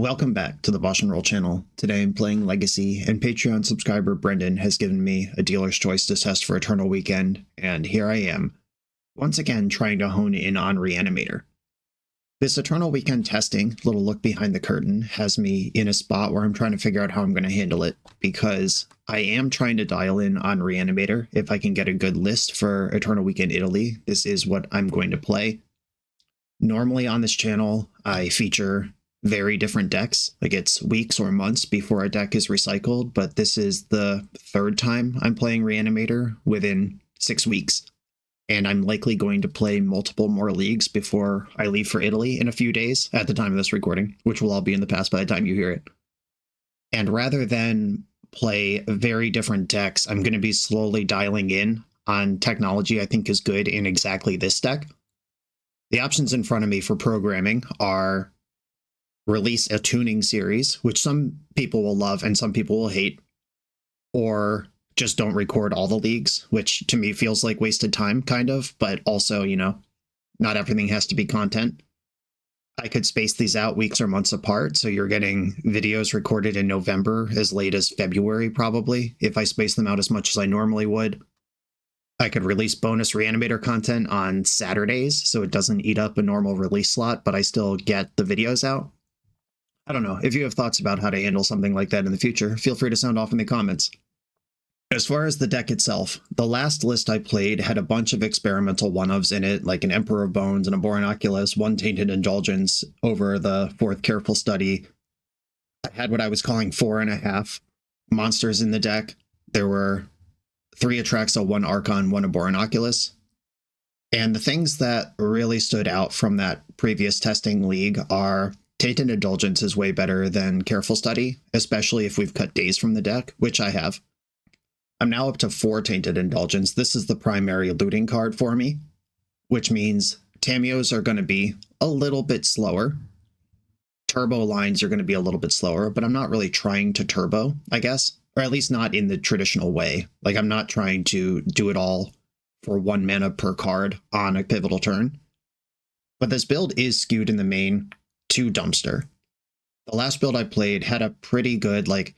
Welcome back to the BoshNRoll channel. Today I'm playing Legacy, and Patreon subscriber Brendan has given me a dealer's choice to test for Eternal Weekend, and here I am, once again trying to hone in on Reanimator. This Eternal Weekend testing, little look behind the curtain, has me in a spot where I'm trying to figure out how I'm going to handle it, because I am trying to dial in on Reanimator. If I can get a good list for Eternal Weekend Italy, this is what I'm going to play. Normally on this channel, I feature very different decks. Like, it's weeks or months before a deck is recycled, but this is the third time I'm playing Reanimator within 6 weeks. And I'm likely going to play multiple more leagues before I leave for Italy in a few days at the time of this recording, which will all be in the past by the time you hear it. And rather than play very different decks, I'm going to be slowly dialing in on technology I think is good in exactly this deck. The options in front of me for programming are release a tuning series, which some people will love and some people will hate, or just don't record all the leagues, which to me feels like wasted time, kind of, but also, you know, not everything has to be content. I could space these out weeks or months apart, so you're getting videos recorded in November as late as February, probably, if I space them out as much as I normally would. I could release bonus Reanimator content on Saturdays, so it doesn't eat up a normal release slot, but I still get the videos out. I don't know. If you have thoughts about how to handle something like that in the future, feel free to sound off in the comments. As far as the deck itself, the last list I played had a bunch of experimental one-ofs in it, like an Emperor of Bones and a BoshNRoll, one Tainted Indulgence over the 4th Careful Study. I had what I was calling 4.5 monsters in the deck. There were 3 Atraxa, 1 Archon, 1 BoshNRoll. And the things that really stood out from that previous testing league are Tainted Indulgence is way better than Careful Study, especially if we've cut days from the deck, which I have. I'm now up to 4 Tainted Indulgence. This is the primary looting card for me, which means Tamios are going to be a little bit slower. Turbo lines are going to be a little bit slower, but I'm not really trying to turbo, I guess, or at least not in the traditional way. Like, I'm not trying to do it all for 1 mana per card on a pivotal turn. But this build is skewed in the main to Dumpster. The last build I played had a pretty good, like,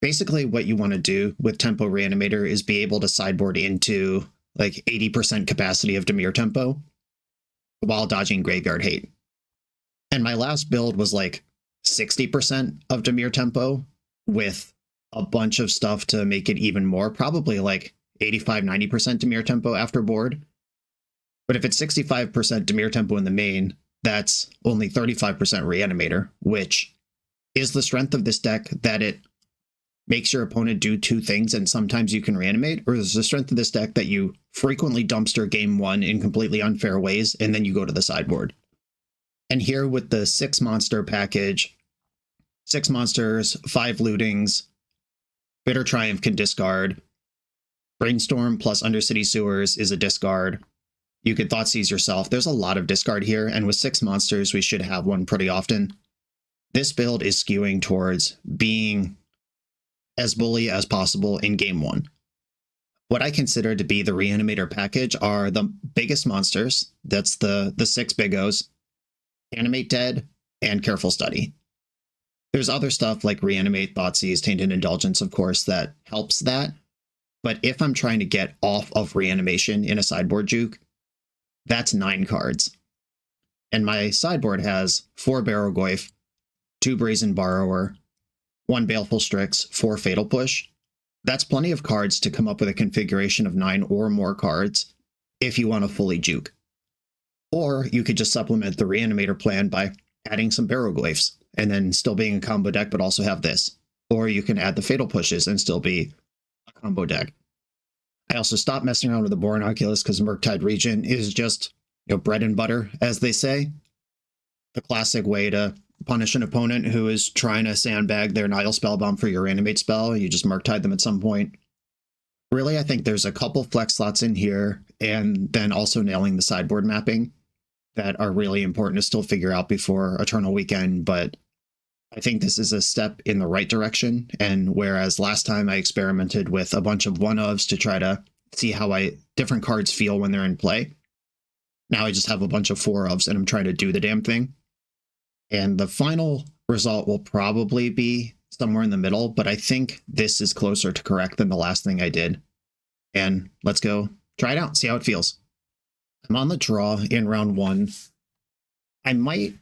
basically what you want to do with Tempo Reanimator is be able to sideboard into like 80% capacity of Dimir Tempo while dodging Graveyard Hate. And my last build was like 60% of Dimir Tempo with a bunch of stuff to make it even more, probably like 85-90% Dimir Tempo after board. But if it's 65% Dimir Tempo in the main, that's only 35% Reanimator, which is the strength of this deck, that it makes your opponent do 2 things and sometimes you can reanimate, or is the strength of this deck that you frequently dumpster game 1 in completely unfair ways and then you go to the sideboard. And here with the 6 monster package, 6 monsters, 5 lootings, Bitter Triumph can discard, Brainstorm plus Undercity Sewers is a discard. You could Thoughtseize yourself. There's a lot of discard here, and with 6 monsters, we should have one pretty often. This build is skewing towards being as bully as possible in game 1. What I consider to be the Reanimator package are the biggest monsters. That's the 6 bigos, Animate Dead, and Careful Study. There's other stuff like Reanimate, Thoughtseize, Tainted Indulgence, of course, that helps that. But if I'm trying to get off of Reanimation in a sideboard juke, that's 9 cards. And my sideboard has 4 Barrowgoyf, 2 Brazen Borrower, 1 Baleful Strix, 4 Fatal Push. That's plenty of cards to come up with a configuration of 9 or more cards if you want to fully juke. Or you could just supplement the Reanimator plan by adding some Barrowgoyfs and then still being a combo deck but also have this. Or you can add the Fatal Pushes and still be a combo deck. I also stopped messing around with the BoshNRoll because Murktide Regent is just, you know, bread and butter, as they say. The classic way to punish an opponent who is trying to sandbag their Nile Spellbomb for your Reanimate spell. You just Murktide them at some point. Really, I think there's a couple flex slots in here, and then also nailing the sideboard mapping that are really important to still figure out before Eternal Weekend, but I think this is a step in the right direction, and whereas last time I experimented with a bunch of one-ofs to try to see how different cards feel when they're in play, now I just have a bunch of 4-ofs and I'm trying to do the damn thing. And the final result will probably be somewhere in the middle, but I think this is closer to correct than the last thing I did. And let's go try it out, see how it feels. I'm on the draw in round 1. I might...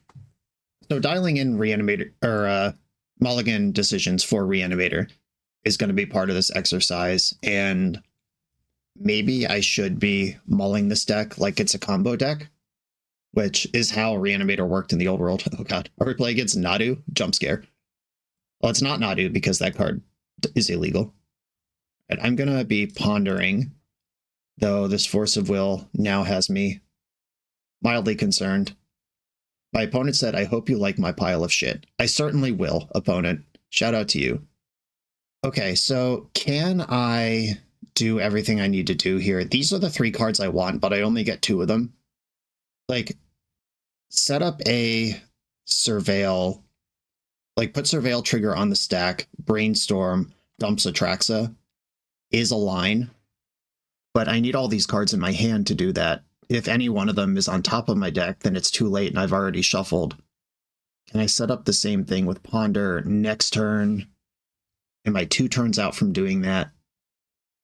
So dialing in Reanimator, or mulligan decisions for Reanimator is going to be part of this exercise, and maybe I should be mulling this deck like it's a combo deck, which is how Reanimator worked in the old world. Oh god. Are we playing against Nadu? Jump scare. Well, it's not Nadu because that card is illegal. And I'm going to be pondering, though this Force of Will now has me mildly concerned. My opponent said, I hope you like my pile of shit. I certainly will, opponent. Shout out to you. Okay, so can I do everything I need to do here? These are the 3 cards I want, but I only get 2 of them. Like, set up a Surveil, like put Surveil trigger on the stack, Brainstorm, dumps Atraxa, is a line, but I need all these cards in my hand to do that. If any one of them is on top of my deck, then it's too late and I've already shuffled. Can I set up the same thing with Ponder next turn? Am I 2 turns out from doing that?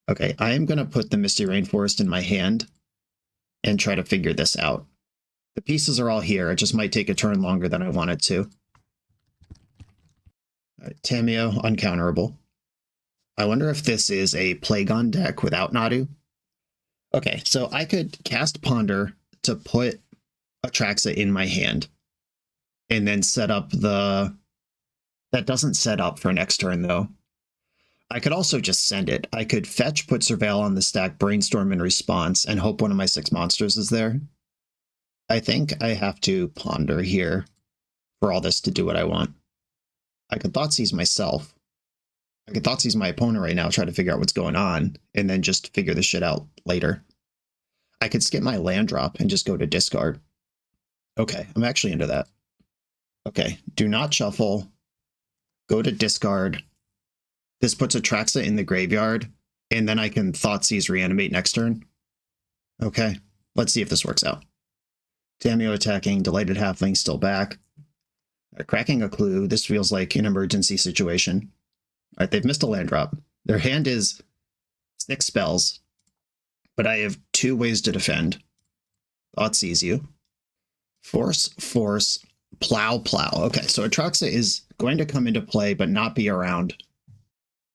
Okay, I am going to put the Misty Rainforest in my hand and try to figure this out. The pieces are all here. It just might take a turn longer than I want it to. Tamiyo, uncounterable. I wonder if this is a Plagon deck without Nadu. Okay, so I could cast Ponder to put Atraxa in my hand and then set up the... That doesn't set up for next turn, though. I could also just send it. I could fetch, put Surveil on the stack, Brainstorm in response, and hope one of my 6 monsters is there. I think I have to Ponder here for all this to do what I want. I could Thoughtseize myself. I could Thoughtseize my opponent right now, try to figure out what's going on, and then just figure this shit out later. I could skip my land drop and just go to discard. Okay, I'm actually into that. Okay, do not shuffle. Go to discard. This puts Atraxa in the graveyard, and then I can Thoughtseize Reanimate next turn. Okay, let's see if this works out. Tamiyo attacking, Delighted Halfling still back. Cracking a clue. This feels like an emergency situation. All right, they've missed a land drop. Their hand is 6 spells, but I have 2 ways to defend. Thoughtseize you. Force, force, plow, plow. Okay, so Atraxa is going to come into play, but not be around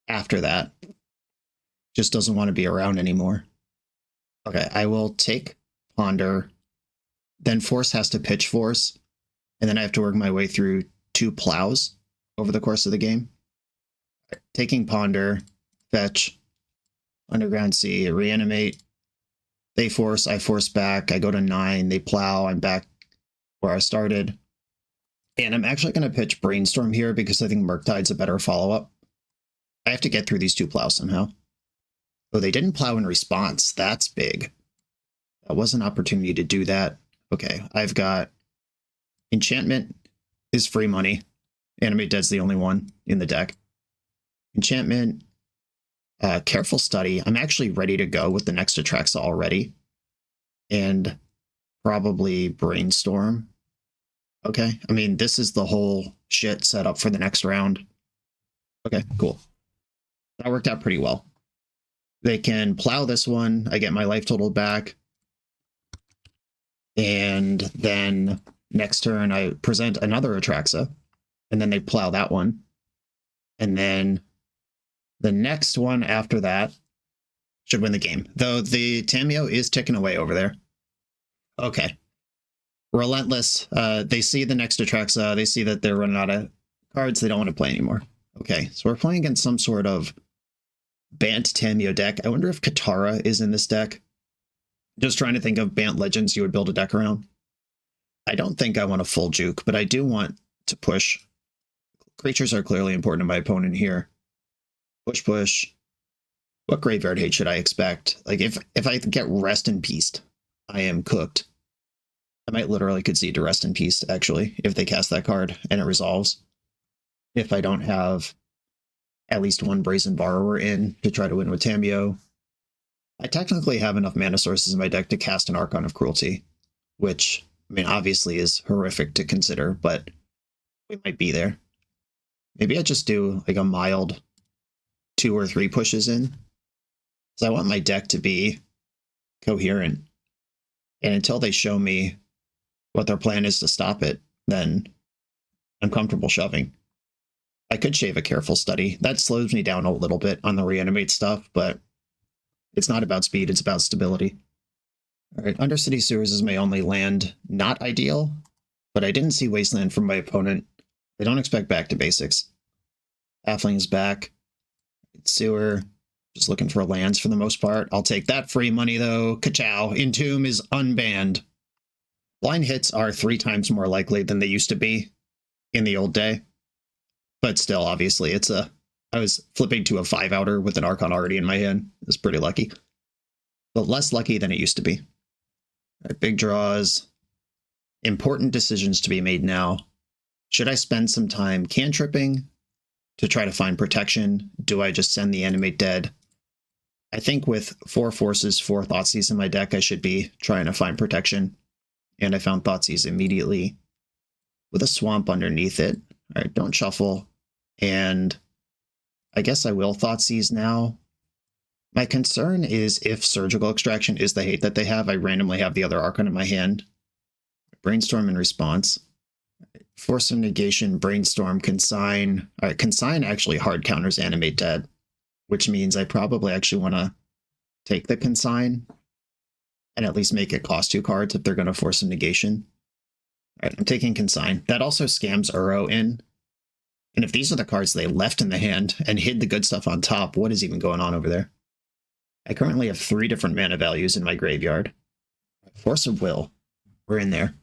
after that. Just doesn't want to be around anymore. Okay, I will take Ponder. Then Force has to pitch Force. And then I have to work my way through 2 plows over the course of the game. Taking Ponder, fetch, Underground Sea, Reanimate. They force, I force back, I go to 9, they plow, I'm back where I started. And I'm actually going to pitch Brainstorm here because I think Murktide's a better follow-up. I have to get through these 2 plows somehow. Oh, they didn't plow in response. That's big. That was an opportunity to do that. Okay, I've got Enchantment is free money. Animate Dead's the only one in the deck. Enchantment, Careful Study. I'm actually ready to go with the next Atraxa already. And probably Brainstorm. Okay, I mean, this is the whole shit set up for the next round. Okay, cool. That worked out pretty well. They can plow this one. I get my life total back. And then next turn, I present another Atraxa. And then they plow that one. And then the next one after that should win the game. Though the Tamiyo is ticking away over there. Okay. Relentless. They see the next Atraxa. They see that they're running out of cards. They don't want to play anymore. Okay, so we're playing against some sort of Bant Tamiyo deck. I wonder if Katara is in this deck. Just trying to think of Bant legends you would build a deck around. I don't think I want a full juke, but I do want to push. Creatures are clearly important to my opponent here. Push, push. What graveyard hate should I expect? Like, if I get Rest in Peace, I am cooked. I might literally concede to Rest in Peace, actually, if they cast that card and it resolves. If I don't have at least one Brazen Borrower in to try to win with Tamiyo. I technically have enough mana sources in my deck to cast an Archon of Cruelty, which, I mean, obviously is horrific to consider, but We might be there. Maybe I just do like a mild 2 or 3 pushes in. Because I want my deck to be coherent. And until they show me what their plan is to stop it, then I'm comfortable shoving. I could shave a careful study. That slows me down a little bit on the reanimate stuff, but it's not about speed, it's about stability. All right, Undercity Sewers is my only land. Not ideal, but I didn't see Wasteland from my opponent. I don't expect back to basics. Halfling's back. Sewer, just looking for lands for the most part. I'll take that free money though. Ka-chow. Entomb is unbanned. Blind hits are 3 times more likely than they used to be in the old day. But still, obviously, it's a... I was flipping to a 5-outer with an Archon already in my hand. It was pretty lucky. But less lucky than it used to be. All right, big draws. Important decisions to be made now. Should I spend some time cantripping to try to find protection? Do I just send the Animate Dead? I think with 4 forces, 4 Thoughtseize in my deck, I should be trying to find protection. And I found Thoughtseize immediately with a swamp underneath it. All right, don't shuffle. And I guess I will Thoughtseize now. My concern is if Surgical Extraction is the hate that they have, I randomly have the other Archon in my hand. Brainstorm in response. Force of Negation, Brainstorm, Consign. All right, Consign actually hard counters Animate Dead, which means I probably actually want to take the Consign and at least make it cost 2 cards if they're going to Force of Negation. All right, I'm taking Consign. That also scams Uro in. And if these are the cards they left in the hand and hid the good stuff on top, what is even going on over there? I currently have 3 different mana values in my graveyard. Force of Will. We're in there.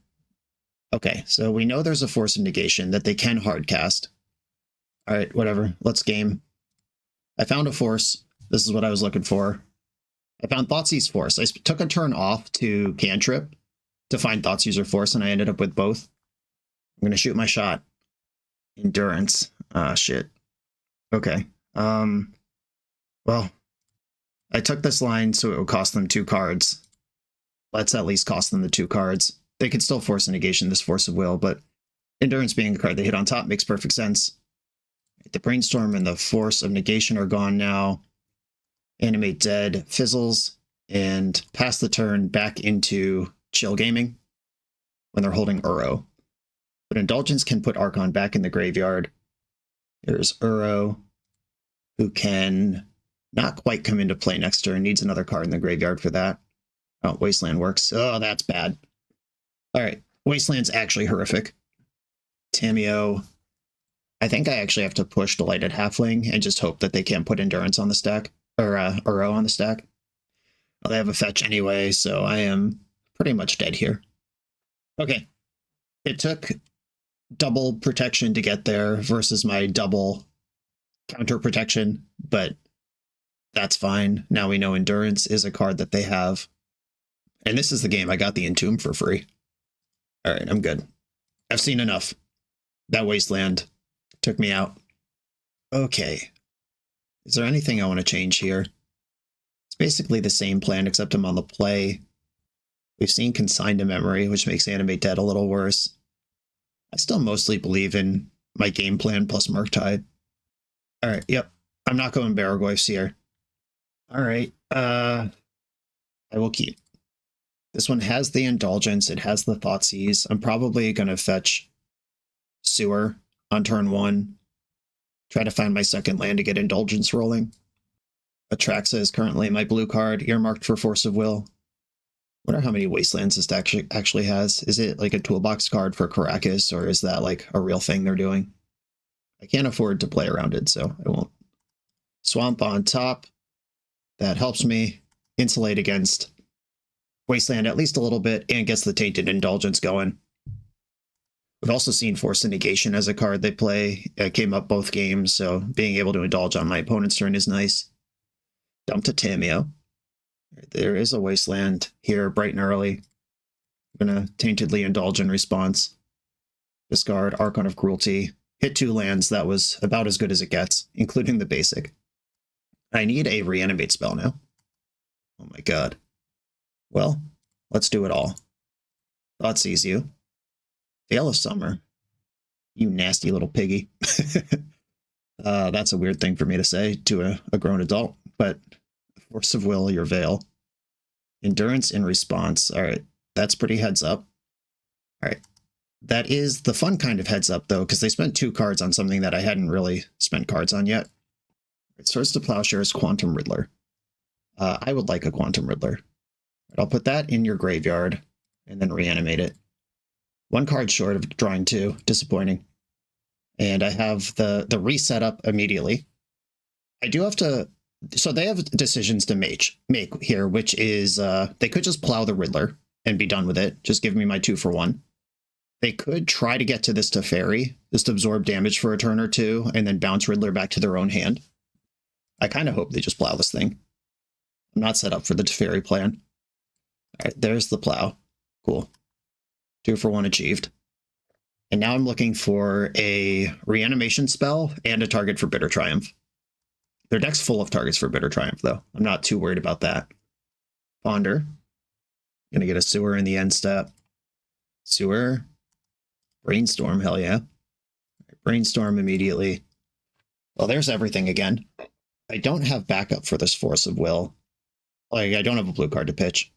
Okay, so we know there's a Force of Negation that they can hardcast. All right, whatever. Let's game. I found a Force. This is what I was looking for. I found Thoughtseize Force. I took a turn off to cantrip to find Thoughtseize or Force, and I ended up with both. I'm going to shoot my shot. Endurance. Ah, shit. Okay. Well, I took this line so it would cost them 2 cards. Let's at least cost them the 2 cards. They could still Force a Negation this Force of Will, but Endurance being a card they hit on top makes perfect sense. The Brainstorm and the Force of Negation are gone now. Animate Dead fizzles and pass the turn back into chill gaming when they're holding Uro. But Indulgence can put Archon back in the graveyard. There's Uro, who can not quite come into play next turn, needs another card in the graveyard for that. Oh, Wasteland works. Oh, that's bad. All right, Wasteland's actually horrific. Tameo. I think I actually have to push Delighted Halfling and just hope that they can't put Endurance on the stack, or Uro on the stack. Well, they have a fetch anyway, so I am pretty much dead here. Okay, it took double protection to get there versus my double counter protection, but that's fine. Now we know Endurance is a card that they have. And this is the game I got the Entomb for free. All right, I'm good. I've seen enough. That Wasteland took me out. Okay. Is there anything I want to change here? It's basically the same plan, except I'm on the play. We've seen Consigned to Memory, which makes Animate Dead a little worse. I still mostly believe in my game plan plus Murktide. All right, yep. I'm not going Baraglyphs here. All right, I will keep. This one has the Indulgence. It has the Thoughtseize. I'm probably going to fetch Sewer on turn 1. Try to find my second land to get Indulgence rolling. Atraxa is currently my blue card, earmarked for Force of Will. Wonder how many Wastelands this actually has. Is it like a toolbox card for Caracas, or is that like a real thing they're doing? I can't afford to play around it, so I won't. Swamp on top. That helps me insulate against Wasteland at least a little bit and gets the Tainted Indulgence going. We've also seen Force of Negation as a card they play. It came up both games, so being able to indulge on my opponent's turn is nice. Dump to Tameo. There is a Wasteland here, bright and early. I'm going to Taintedly Indulge in response. Discard Archon of Cruelty. Hit 2 lands. That was about as good as it gets, including the basic. I need a Reanimate spell now. Oh my god. Well, let's do it all. Thoughtseize you. Veil of Summer. You nasty little piggy. That's a weird thing for me to say to a grown adult, but force of will, your veil. Endurance in response. All right, that's pretty heads up. All right, that is the fun kind of heads up, though, because they spent 2 cards on something that I hadn't really spent cards on yet. Swords to Plowshares, Quantum Riddler. I would like a Quantum Riddler. I'll put that in your graveyard and then reanimate it. 1 card short of drawing 2. Disappointing. And I have the reset up immediately. I do have to... So they have decisions to make here, which is they could just plow the Riddler and be done with it. Just give me my 2 for 1. They could try to get to this Teferi, just absorb damage for a turn or 2, and then bounce Riddler back to their own hand. I kind of hope they just plow this thing. I'm not set up for the Teferi plan. All right, there's the plow. Cool. 2 for 1 achieved. And now I'm looking for a reanimation spell and a target for Bitter Triumph. Their deck's full of targets for Bitter Triumph, though. I'm not too worried about that. Ponder. Gonna get a Sewer in the end step. Sewer. Brainstorm, hell yeah. Brainstorm immediately. Well, there's everything again. I don't have backup for this Force of Will. Like, I don't have a blue card to pitch.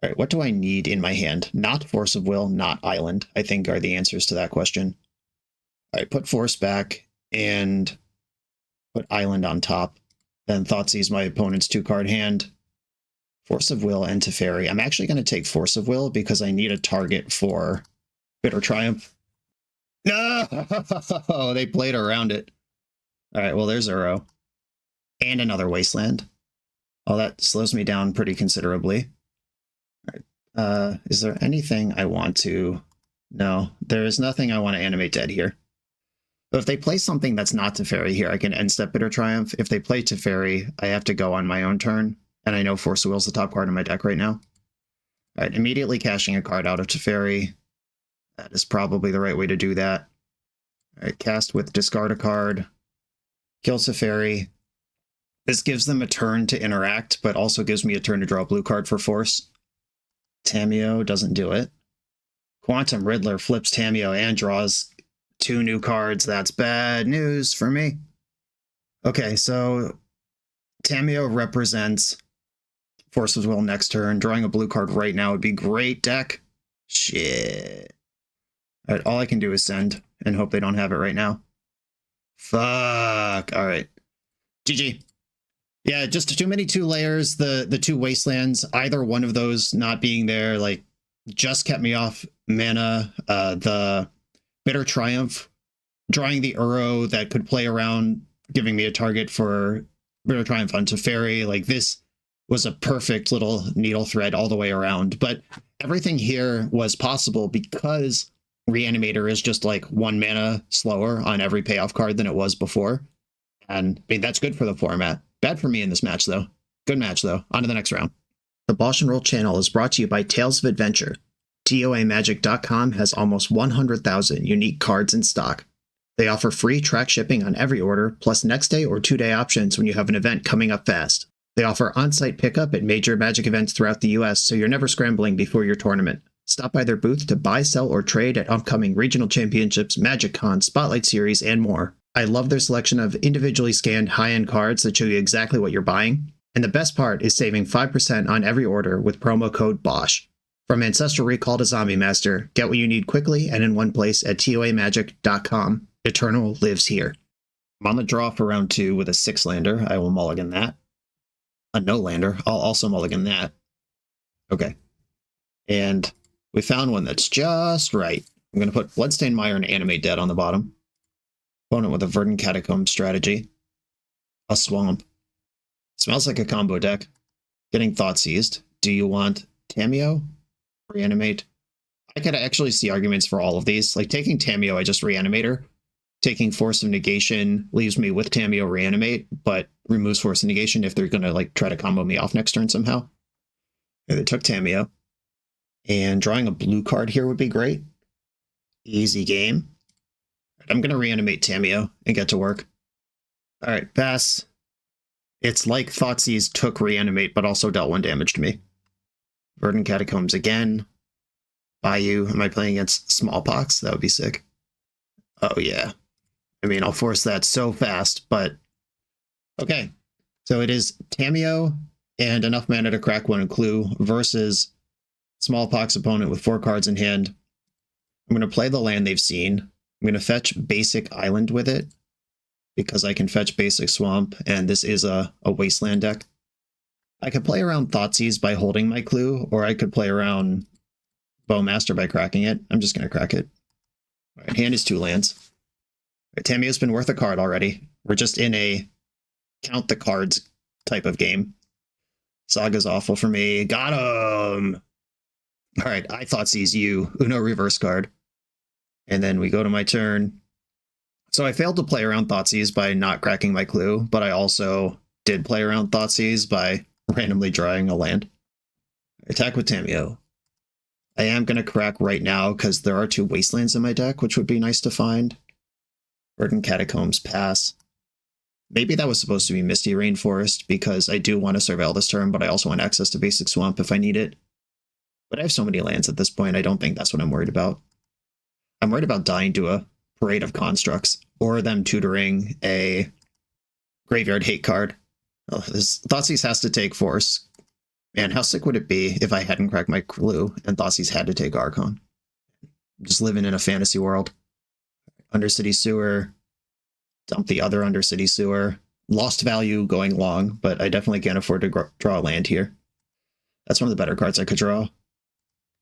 All right, what do I need in my hand? Not Force of Will, not Island, I think are the answers to that question. All right, put Force back and put Island on top. Then Thoughtseize my opponent's 2-card hand. Force of Will and Teferi. I'm actually going to take Force of Will because I need a target for Bitter Triumph. No! They played around it. All right, well, there's Uro. And another Wasteland. Oh, that slows me down pretty considerably. All right. Is there anything I want to... No, there is nothing I want to animate dead here. But if they play something that's not Teferi here, I can end step Bitter Triumph. If they play Teferi, I have to go on my own turn. And I know Force of Will's the top card in my deck right now. All right, immediately cashing a card out of Teferi. That is probably the right way to do that. All right, cast with discard a card. Kill Teferi. This gives them a turn to interact, but also gives me a turn to draw a blue card for Force. Tamiyo doesn't do it. Quantum Riddler flips Tamiyo and draws 2 new cards. That's bad news for me. Okay, so Tamiyo represents Force of Will next turn. Drawing a blue card right now would be great, deck. Shit. All right, all I can do is send and hope they don't have it right now. Fuck. All right. GG. Yeah, just too many 2 layers. The 2 Wastelands, either one of those not being there, like, just kept me off mana. The Bitter Triumph, drawing the Uro that could play around, giving me a target for Bitter Triumph on Teferi. Like, this was a perfect little needle thread all the way around. But everything here was possible because Reanimator is just like 1 mana slower on every payoff card than it was before. And I mean, that's good for the format. Bad for me in this match, though. Good match, though. On to the next round. The BoshNRoll channel is brought to you by Tales of Adventure. TOAMagic.com has almost 100,000 unique cards in stock. They offer free track shipping on every order, plus next day or 2-day options when you have an event coming up fast. They offer on-site pickup at major Magic events throughout the US, so you're never scrambling before your tournament. Stop by their booth to buy, sell, or trade at upcoming regional championships, Magic Con, Spotlight Series, and more. I love their selection of individually scanned high-end cards that show you exactly what you're buying. And the best part is saving 5% on every order with promo code BOSH. From Ancestral Recall to Zombie Master, get what you need quickly and in one place at TOAMagic.com. Eternal lives here. I'm on the draw for round 2 with a 6-lander. I will mulligan that. A no-lander. I'll also mulligan that. Okay. And we found one that's just right. I'm going to put Bloodstained Mire and Animate Dead on the bottom. Opponent with a Verdant Catacomb strategy. A Swamp. Smells like a combo deck. Getting Thoughtseized. Do you want Tamiyo? Reanimate? I could actually see arguments for all of these. Like, taking Tamiyo, I just reanimate her. Taking Force of Negation leaves me with Tamiyo reanimate, but removes Force of Negation if they're going to, like, try to combo me off next turn somehow. Okay, they took Tamiyo. And drawing a blue card here would be great. Easy game. I'm going to reanimate Tamiyo and get to work. All right, pass. It's like Thoughtseize took reanimate, but also dealt 1 damage to me. Verdant Catacombs again. Bayou. Am I playing against Smallpox? That would be sick. Oh, yeah. I mean, I'll force that so fast, but okay. So it is Tameo and enough mana to crack one clue versus Smallpox opponent with 4 cards in hand. I'm going to play the land they've seen. I'm going to fetch basic island with it because I can fetch basic swamp, and this is a wasteland deck. I could play around Thoughtseize by holding my clue, or I could play around Bowmaster by cracking it. I'm just going to crack it. All right, hand is 2 lands. Right, Tameo's been worth a card already. We're just in a count the cards type of game. Saga's awful for me. Got him! All right, I Thoughtseize you. Uno reverse card. And then we go to my turn. So I failed to play around Thoughtseize by not cracking my clue, but I also did play around Thoughtseize by randomly drawing a land. Attack with Tameo. I am going to crack right now because there are 2 wastelands in my deck, which would be nice to find. Verdant Catacombs pass. Maybe that was supposed to be Misty Rainforest because I do want to surveil this turn, but I also want access to basic swamp if I need it. But I have so many lands at this point, I don't think that's what I'm worried about. I'm worried about dying to a Parade of Constructs, or them tutoring a Graveyard Hate card. Oh, this Thoughtseize has to take Force. Man, how sick would it be if I hadn't cracked my clue and Thoughtseize had to take Archon? I'm just living in a fantasy world. Undercity Sewer. Dump the other Undercity Sewer. Lost value going long, but I definitely can't afford to draw a land here. That's one of the better cards I could draw.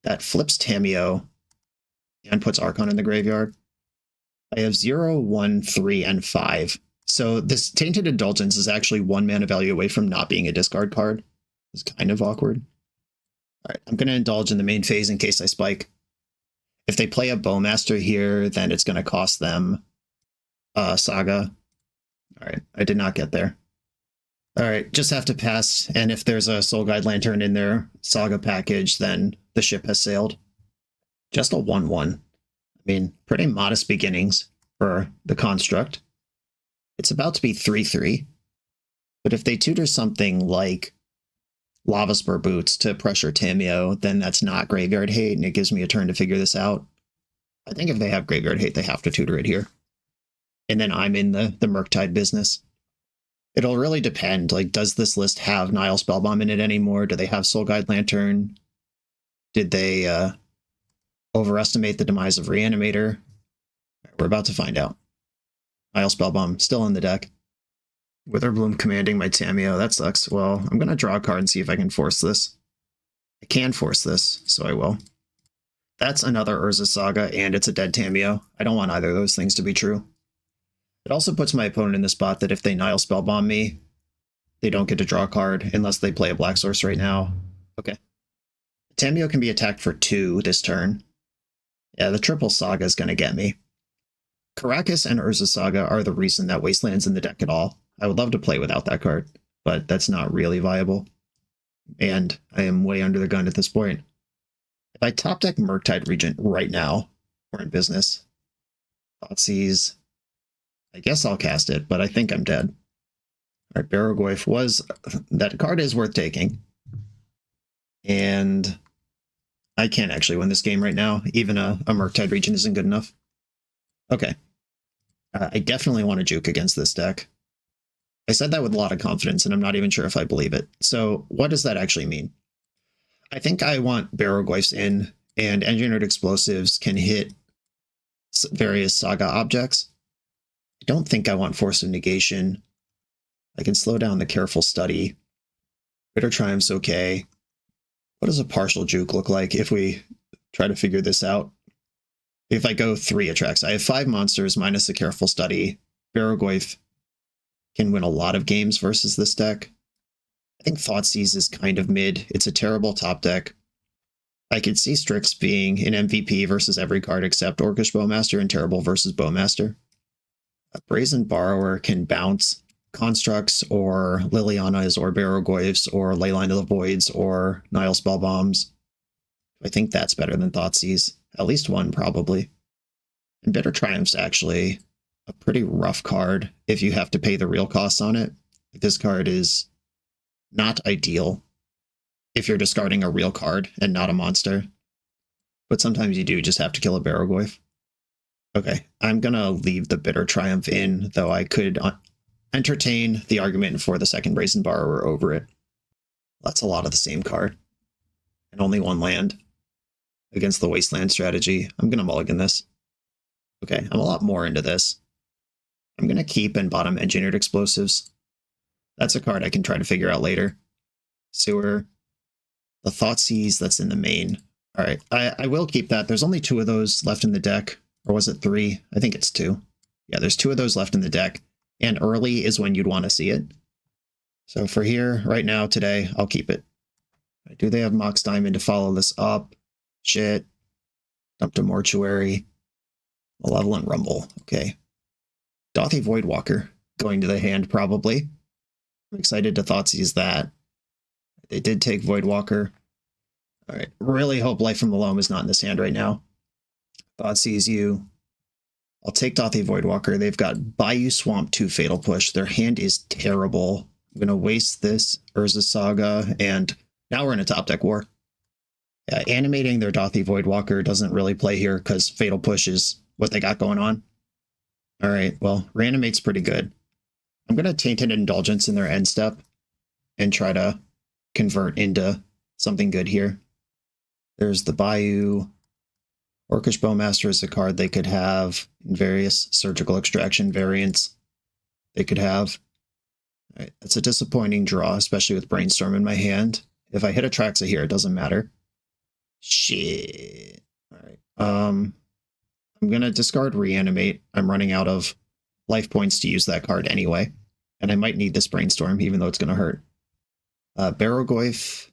That flips Tameo and puts Archon in the graveyard. I have 0, 1, 3, and 5. So this Tainted Indulgence is actually 1 mana value away from not being a discard card. It's kind of awkward. All right, I'm going to indulge in the main phase in case I spike. If they play a Bowmaster here, then it's going to cost them Saga. All right, I did not get there. All right, just have to pass. And if there's a Soul Guide Lantern in their Saga package, then the ship has sailed. Just a 1/1. I mean, pretty modest beginnings for the construct. It's about to be 3/3. But if they tutor something like Lava Spur Boots to pressure Tameo, then that's not Graveyard Hate, and it gives me a turn to figure this out. I think if they have Graveyard Hate, they have to tutor it here. And then I'm in the Murktide business. It'll really depend. Like, does this list have Nile Spellbomb in it anymore? Do they have Soul Guide Lantern? Did they overestimate the demise of Reanimator? We're about to find out. Nile Spellbomb still in the deck. Witherbloom commanding my Tameo. That sucks. Well, I'm going to draw a card and see if I can force this. I can force this, so I will. That's another Urza Saga, and it's a dead Tameo. I don't want either of those things to be true. It also puts my opponent in the spot that if they Nile Spellbomb me, they don't get to draw a card unless they play a Black Source right now. Okay. Tameo can be attacked for 2 this turn. Yeah, the triple Saga is going to get me. Karakas and Urza Saga are the reason that Wasteland's in the deck at all. I would love to play without that card, but that's not really viable. And I am way under the gun at this point. If I top deck Murktide Regent right now, we're in business. Thoughtseize. I guess I'll cast it, but I think I'm dead. All right, Barrogoyf was... That card is worth taking. And I can't actually win this game right now. Even a Murktide Regent isn't good enough. Okay. I definitely want to juke against this deck. I said that with a lot of confidence, and I'm not even sure if I believe it. So what does that actually mean? I think I want Barrogoyfs in, and Engineered Explosives can hit various Saga objects. I don't think I want Force of Negation. I can slow down the Careful Study. Bitter Triumph's okay. What does a partial juke look like if we try to figure this out? If I go 3 attracts, I have 5 monsters minus the Careful Study. Barrogoyf can win a lot of games versus this deck. I think Thoughtseize is kind of mid. It's a terrible top deck. I could see Strix being an MVP versus every card except Orcish Bowmaster and terrible versus Bowmaster. A Brazen Borrower can bounce Constructs or Lilianas or Barrogoyfs or Leyline of the Voids or Nile Spellbombs. I think that's better than Thoughtseize. At least one, probably. And Bitter Triumph's actually a pretty rough card if you have to pay the real costs on it. This card is not ideal if you're discarding a real card and not a monster. But sometimes you do just have to kill a Barrogoyf. Okay, I'm gonna leave the Bitter Triumph in, though I could entertain the argument for the second Brazen Borrower over it. That's a lot of the same card. And only one land against the Wasteland strategy. I'm gonna mulligan this. Okay, I'm a lot more into this. I'm gonna keep and bottom Engineered Explosives. That's a card I can try to figure out later. Sewer. The Thoughtseize, that's in the main. All right, I will keep that. There's only 2 of those left in the deck. Or was it 3? I think it's 2. Yeah, there's 2 of those left in the deck. And early is when you'd want to see it. So for here, right now, today, I'll keep it. Do they have Mox Diamond to follow this up? Shit. Dumped a Mortuary. Malevolent Rumble. Okay. Dothy Voidwalker going to the hand, probably. I'm excited to Thoughtseize that. They did take Voidwalker. All right. Really hope Life from the Loam is not in this hand right now. Thoughtseize you. I'll take Dothy Voidwalker. They've got Bayou Swamp 2 Fatal Push. Their hand is terrible. I'm going to waste this Urza Saga, and now we're in a top deck war. Yeah, animating their Dothy Voidwalker doesn't really play here because Fatal Push is what they got going on. All right, well, Reanimate's pretty good. I'm going to Tainted Indulgence in their end step and try to convert into something good here. There's the Bayou. Orcish Bowmaster is a card they could have in various Surgical Extraction variants they could have. All right, that's a disappointing draw, especially with Brainstorm in my hand. If I hit Atraxa here, it doesn't matter. Shit. All right. I'm going to discard Reanimate. I'm running out of life points to use that card anyway. And I might need this Brainstorm, even though it's going to hurt. Barrogoyf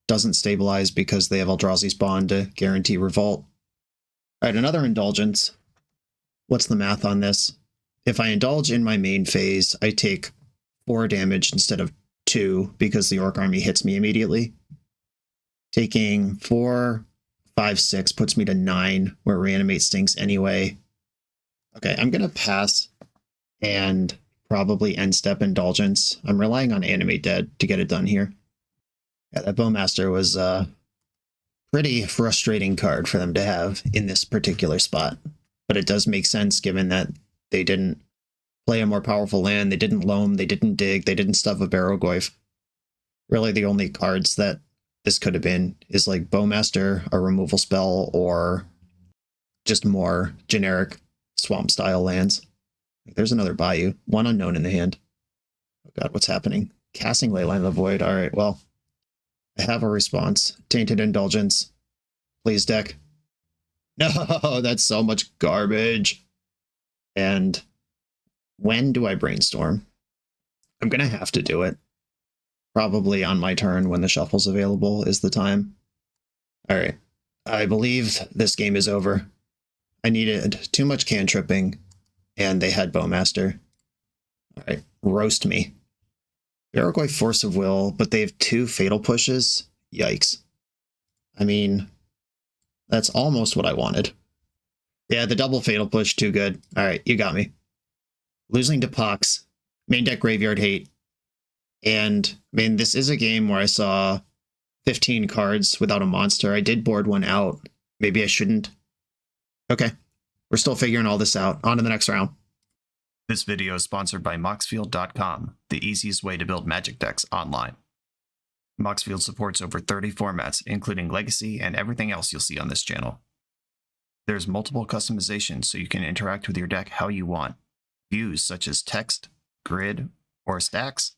doesn't stabilize because they have Eldrazi's Bond to guarantee Revolt. All right, another Indulgence. What's the math on this? If I indulge in my main phase, I take 4 damage instead of 2 because the Orc army hits me immediately. Taking 4, 5, 6 puts me to 9, where Reanimate stinks anyway. Okay, I'm going to pass and probably end step Indulgence. I'm relying on Animate Dead to get it done here. Yeah, that Bowmaster was a pretty frustrating card for them to have in this particular spot. But it does make sense given that they didn't play a more powerful land, they didn't loam, they didn't dig, they didn't stuff a Barrogoyf. Really the only cards that this could have been is like Bowmaster, a removal spell, or just more generic swamp style lands. There's another Bayou, 1 unknown in the hand. Oh god, what's happening? Casting Leyline of the Void. All right, well, I have a response. Tainted Indulgence. Please, deck. No, that's so much garbage. And when do I Brainstorm? I'm going to have to do it. Probably on my turn when the shuffle's available is the time. All right. I believe this game is over. I needed too much cantripping, and they had Bowmaster. All right. Roast me. Barrogoyf Force of Will, but they have 2 Fatal Pushes? Yikes. I mean, that's almost what I wanted. Yeah, the double Fatal Push, too good. Alright, you got me. Losing to Pox, main deck Graveyard Hate, and, I mean, this is a game where I saw 15 cards without a monster. I did board one out. Maybe I shouldn't. Okay, we're still figuring all this out. On to the next round. This video is sponsored by Moxfield.com, the easiest way to build Magic decks online. Moxfield supports over 30 formats, including Legacy and everything else you'll see on this channel. There's multiple customizations so you can interact with your deck how you want. Views such as text, grid, or stacks.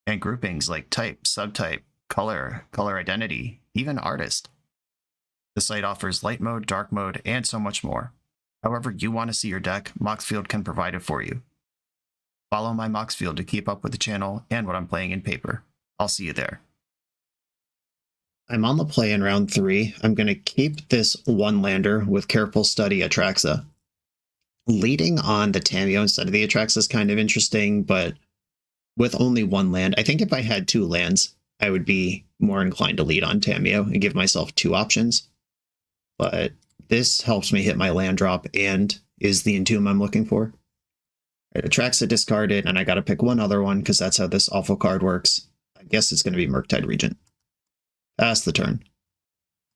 And groupings like type, subtype, color, color identity, even artist. The site offers light mode, dark mode, and so much more. However you want to see your deck, Moxfield can provide it for you. Follow my Moxfield to keep up with the channel and what I'm playing in paper. I'll see you there. I'm on the play in round 3. I'm going to keep this 1-lander with careful study Atraxa. Leading on the Tamiyo instead of the Atraxa is kind of interesting, but with only 1 land, I think if I had 2 lands, I would be more inclined to lead on Tamiyo and give myself 2 options. But this helps me hit my land drop and is the Entomb I'm looking for. Right, Atraxa discarded, and I gotta pick one other one because that's how this awful card works. I guess it's gonna be Murktide Regent. Pass the turn.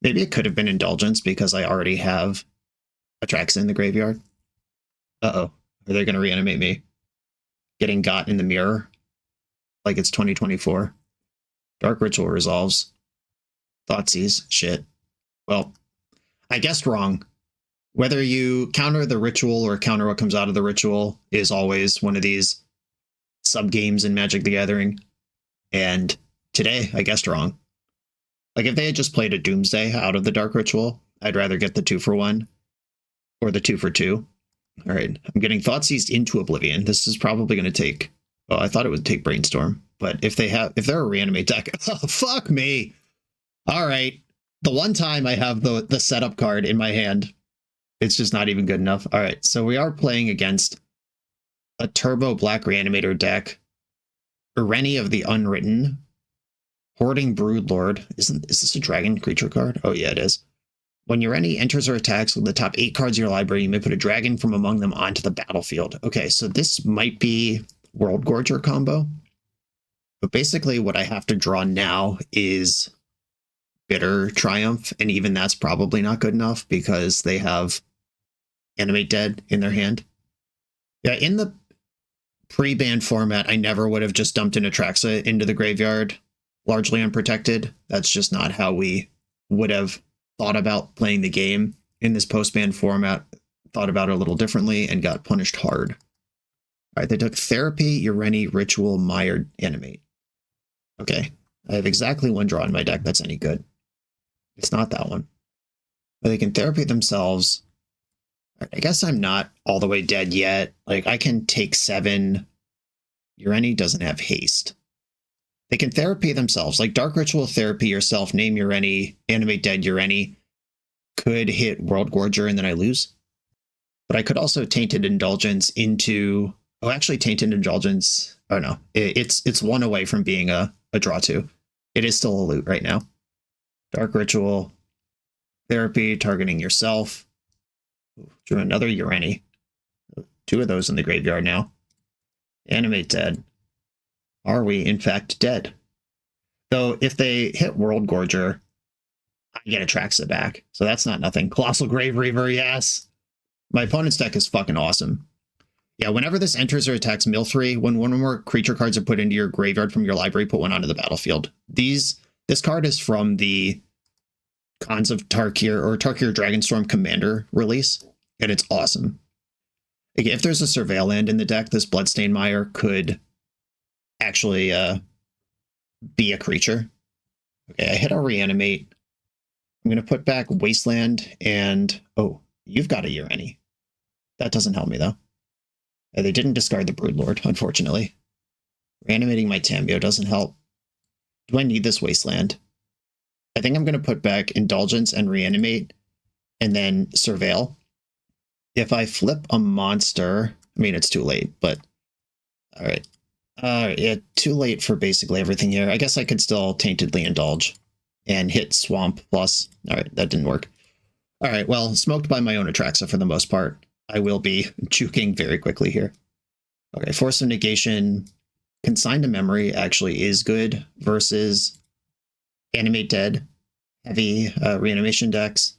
Maybe it could have been Indulgence because I already have Atraxa in the graveyard. Uh-oh. Are they going to reanimate me? Getting got in the mirror? Like it's 2024. Dark Ritual resolves. Thoughtseize. Shit. Well, I guessed wrong. Whether you counter the ritual or counter what comes out of the ritual is always one of these sub-games in Magic the Gathering. And today, I guessed wrong. Like, if they had just played a Doomsday out of the Dark Ritual, I'd rather get the 2-for-1 or the 2-for-2. All right, I'm getting Thoughtseized into Oblivion. This is probably going to take... Oh, I thought it would take Brainstorm. But if they're a Reanimate deck... Oh, fuck me! All right. The one time I have the setup card in my hand, it's just not even good enough. All right, so we are playing against a Turbo Black Reanimator deck. Ireni of the Unwritten. Hoarding Broodlord. Is this a dragon creature card? Oh, yeah, it is. When Ireni enters or attacks with the top 8 cards of your library, you may put a dragon from among them onto the battlefield. Okay, so this might be World Gorger combo. But basically what I have to draw now is Bitter Triumph, and even that's probably not good enough because they have Animate Dead in their hand. Yeah, in the pre-ban format, I never would have just dumped an Atraxa into the graveyard, largely unprotected. That's just not how we would have thought about playing the game. In this post-ban format, thought about it a little differently and got punished hard. All right, they took Therapy, Ireni, Ritual, Mired, Animate. Okay, I have exactly one draw in my deck that's any good. It's not that one. But they can Therapy themselves. I guess I'm not all the way dead yet. Like, I can take 7. Ireni doesn't have haste. They can Therapy themselves. Like, Dark Ritual Therapy yourself, name Ireni, Animate Dead Ireni. Could hit World Gorger and then I lose. But I could also Tainted Indulgence into... Oh, actually, Tainted Indulgence... Oh, no. It's one away from being a draw 2. It is still a loot right now. Dark Ritual. Therapy, targeting yourself. Drew another Ireni. 2 of those in the graveyard now. Animate Dead. Are we, in fact, dead? Though, if they hit World Gorger, I get Atraxa back. So that's not nothing. Colossal Grave Reaver, yes! My opponent's deck is fucking awesome. Yeah, whenever this enters or attacks mill 3, when one or more creature cards are put into your graveyard from your library, put one onto the battlefield. This card is from the Khans of Tarkir or Tarkir Dragonstorm Commander release, and it's awesome. Like, if there's a Surveil land in the deck, this Bloodstained Mire could actually be a creature. Okay, I hit a Reanimate. I'm going to put back Wasteland and... Oh, you've got a Ireni. That doesn't help me, though. They didn't discard the Broodlord, unfortunately. Reanimating my Tambio doesn't help. Do I need this Wasteland? I think I'm going to put back Indulgence and Reanimate, and then Surveil. If I flip a monster... I mean, it's too late, but... Alright. Yeah, too late for basically everything here. I guess I could still Taintedly Indulge and hit Swamp plus... Alright, that didn't work. Alright, well, smoked by my own Atraxa for the most part. I will be juking very quickly here. Okay, Force of Negation. Consign to Memory actually is good versus Animate Dead. Heavy reanimation decks.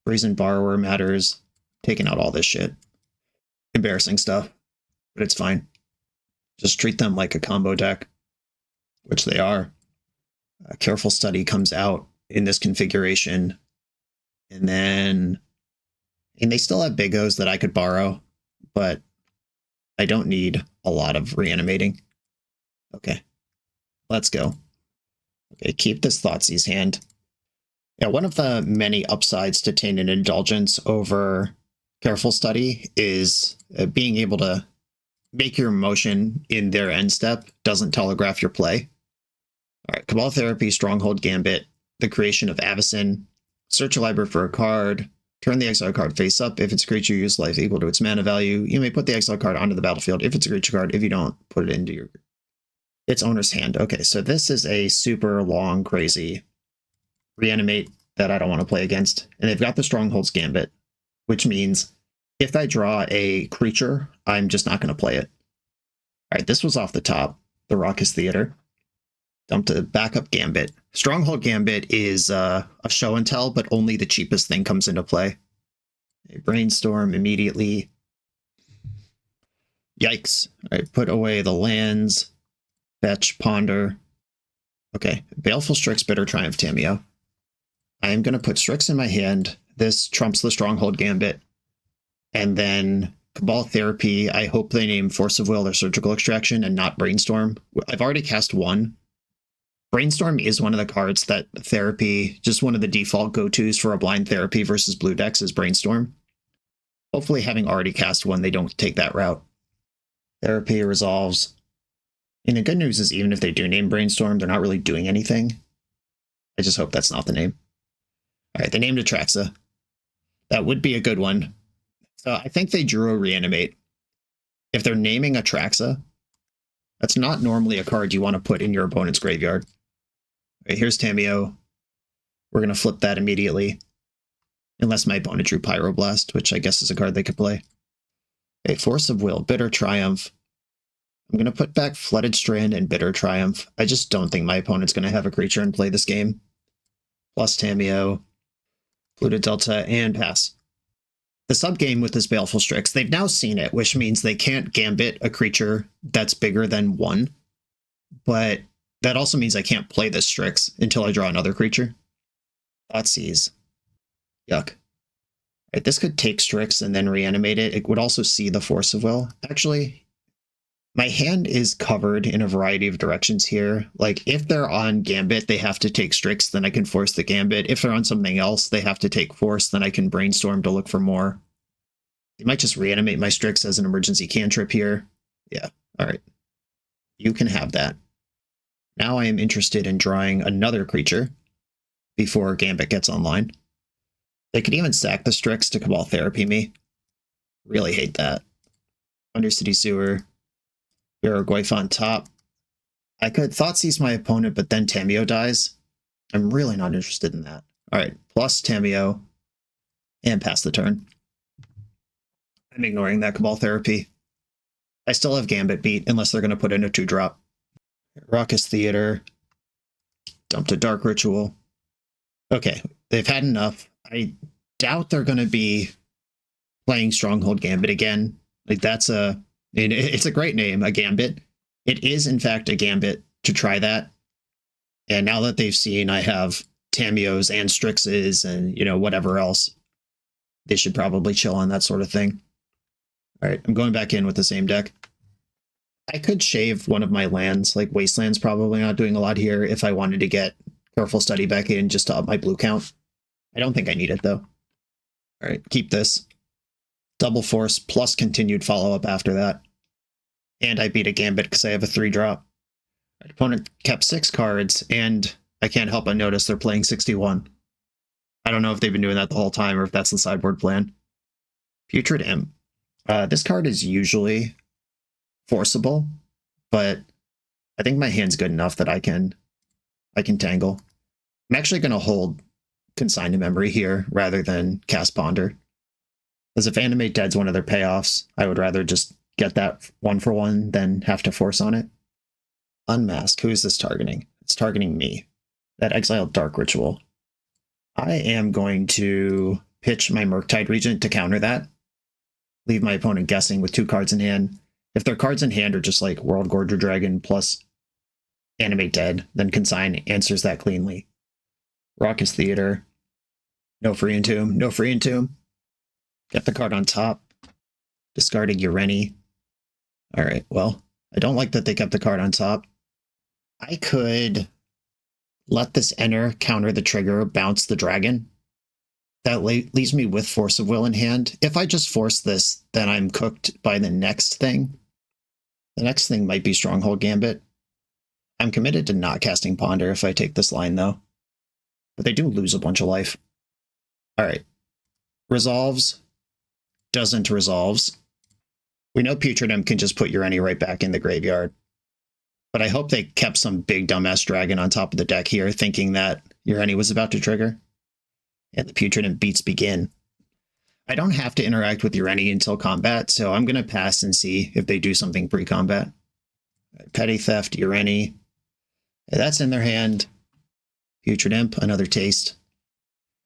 Brazen Borrower matters. Taking out all this shit. Embarrassing stuff, but it's fine. Just treat them like a combo deck, which they are. Careful Study comes out in this configuration. And then... And they still have Big O's that I could borrow, but I don't need a lot of reanimating. Okay, let's go. Okay, keep this Thoughtseize hand. Yeah, one of the many upsides to Tainted Indulgence over Careful Study is being able to make your motion in their end step doesn't telegraph your play. All right, Cabal Therapy, Stronghold Gambit, the creation of Avacyn, search your library for a card, turn the exile card face up. If it's a creature, use life equal to its mana value. You may put the exile card onto the battlefield if it's a creature card. If you don't, put it into its owner's hand. Okay, so this is a super long, crazy Reanimate that I don't want to play against. And they've got the Stronghold's Gambit, which means if I draw a creature, I'm just not going to play it. All right, this was off the top, the Raucous Theater. Dumped a backup Gambit. Stronghold Gambit is a show and tell, but only the cheapest thing comes into play. A Brainstorm immediately. Yikes. All right, put away the lands. Fetch, ponder. Okay, Baleful Strix, Bitter Triumph, Tamiyo. I am going to put Strix in my hand. This trumps the Stronghold Gambit. And then Cabal Therapy, I hope they name Force of Will or Surgical Extraction and not Brainstorm. I've already cast one. Brainstorm is one of the cards that Therapy, just one of the default go-tos for a blind Therapy versus blue decks is Brainstorm. Hopefully, having already cast one, they don't take that route. Therapy resolves. And the good news is even if they do name Brainstorm, they're not really doing anything. I just hope that's not the name. All right, they named Atraxa. That would be a good one. So I think they drew a Reanimate. If they're naming Atraxa, that's not normally a card you want to put in your opponent's graveyard. All right, here's Tamiyo. We're going to flip that immediately. Unless my opponent drew Pyroblast, which I guess is a card they could play. A Force of Will, Bitter Triumph. I'm going to put back Flooded Strand and Bitter Triumph. I just don't think my opponent's going to have a creature and play this game. Plus Tamiyo, Polluted Delta, and pass. The subgame with this Baleful Strix, they've now seen it, which means they can't Gambit a creature that's bigger than 1. But that also means I can't play this Strix until I draw another creature. Thoughtseize. Yuck. Right, this could take Strix and then reanimate it. It would also see the Force of Will. Actually, my hand is covered in a variety of directions here. Like, if they're on Gambit, they have to take Strix, then I can force the Gambit. If they're on something else, they have to take Force, then I can Brainstorm to look for more. They might just reanimate my Strix as an emergency cantrip here. Yeah, all right. You can have that. Now I am interested in drawing another creature before Gambit gets online. They could even sack the Strix to Cabal Therapy me. Really hate that. Undercity Sewer. Goyf on top. I could Thoughtseize my opponent, but then Tamiyo dies. I'm really not interested in that. All right, plus Tamiyo. And pass the turn. I'm ignoring that Cabal Therapy. I still have Gambit beat, unless they're going to put in a 2-drop. Raucous Theater. Dump to Dark Ritual. Okay, they've had enough. I doubt they're going to be playing Stronghold Gambit again. Like, that's it's a great name, a Gambit. It is, in fact, a Gambit to try that. And now that they've seen I have Tamiyos and Strixes and, whatever else, they should probably chill on that sort of thing. All right, I'm going back in with the same deck. I could shave one of my lands, like Wasteland's probably not doing a lot here if I wanted to get Careful Study back in just to up my blue count. I don't think I need it, though. All right, keep this. Double Force plus continued follow-up after that. And I beat a Gambit because I have a 3-drop. My opponent kept 6 cards, and I can't help but notice they're playing 61. I don't know if they've been doing that the whole time or if that's the sideboard plan. Putrid Imp. This card is usually forcible, but I think my hand's good enough that I can tangle. I'm actually going to hold Consign to Memory here rather than cast Ponder. As if Animate Dead's one of their payoffs, I would rather just get that 1-for-1 than have to force on it. Unmask. Who is this targeting? It's targeting me. That exiled Dark Ritual. I am going to pitch my Murktide Regent to counter that. Leave my opponent guessing with 2 cards in hand. If their cards in hand are just like World Gorger Dragon plus Animate Dead, then Consign answers that cleanly. Raucous Theater. No Free Entomb. No Free Entomb. Get the card on top. Discarding Ureni. Alright, well, I don't like that they kept the card on top. I could let this enter, counter the trigger, bounce the dragon. That leaves me with Force of Will in hand. If I just force this, then I'm cooked by the next thing. The next thing might be Stronghold Gambit. I'm committed to not casting Ponder if I take this line, though. But they do lose a bunch of life. Alright. Resolves. Doesn't resolves. We know Putrid Imp can just put Ureni right back in the graveyard. But I hope they kept some big dumbass dragon on top of the deck here, thinking that Ureni was about to trigger. And the Putrid Imp beats begin. I don't have to interact with Ureni until combat, so I'm going to pass and see if they do something pre-combat. Petty Theft, Ureni. That's in their hand. Putrid Imp, another taste.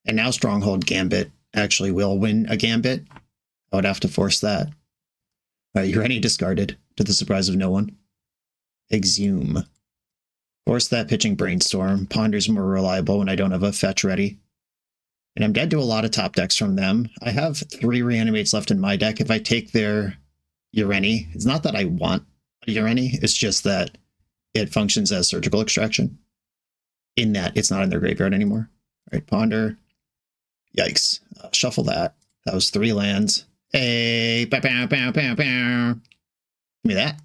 And now Stronghold Gambit. actually will win a gambit. I would have to force that. Ureni discarded, to the surprise of no one. Exhume. Force that pitching Brainstorm. Ponder's more reliable when I don't have a fetch ready. And I'm dead to a lot of top decks from them. I have 3 Reanimates left in my deck. If I take their Ureni, it's not that I want a Ureni, it's just that it functions as surgical extraction. In that it's not in their graveyard anymore. All right, Ponder. Yikes. Shuffle that. That was 3 lands. Hey, bow, bow, bow, bow, bow. Give me that.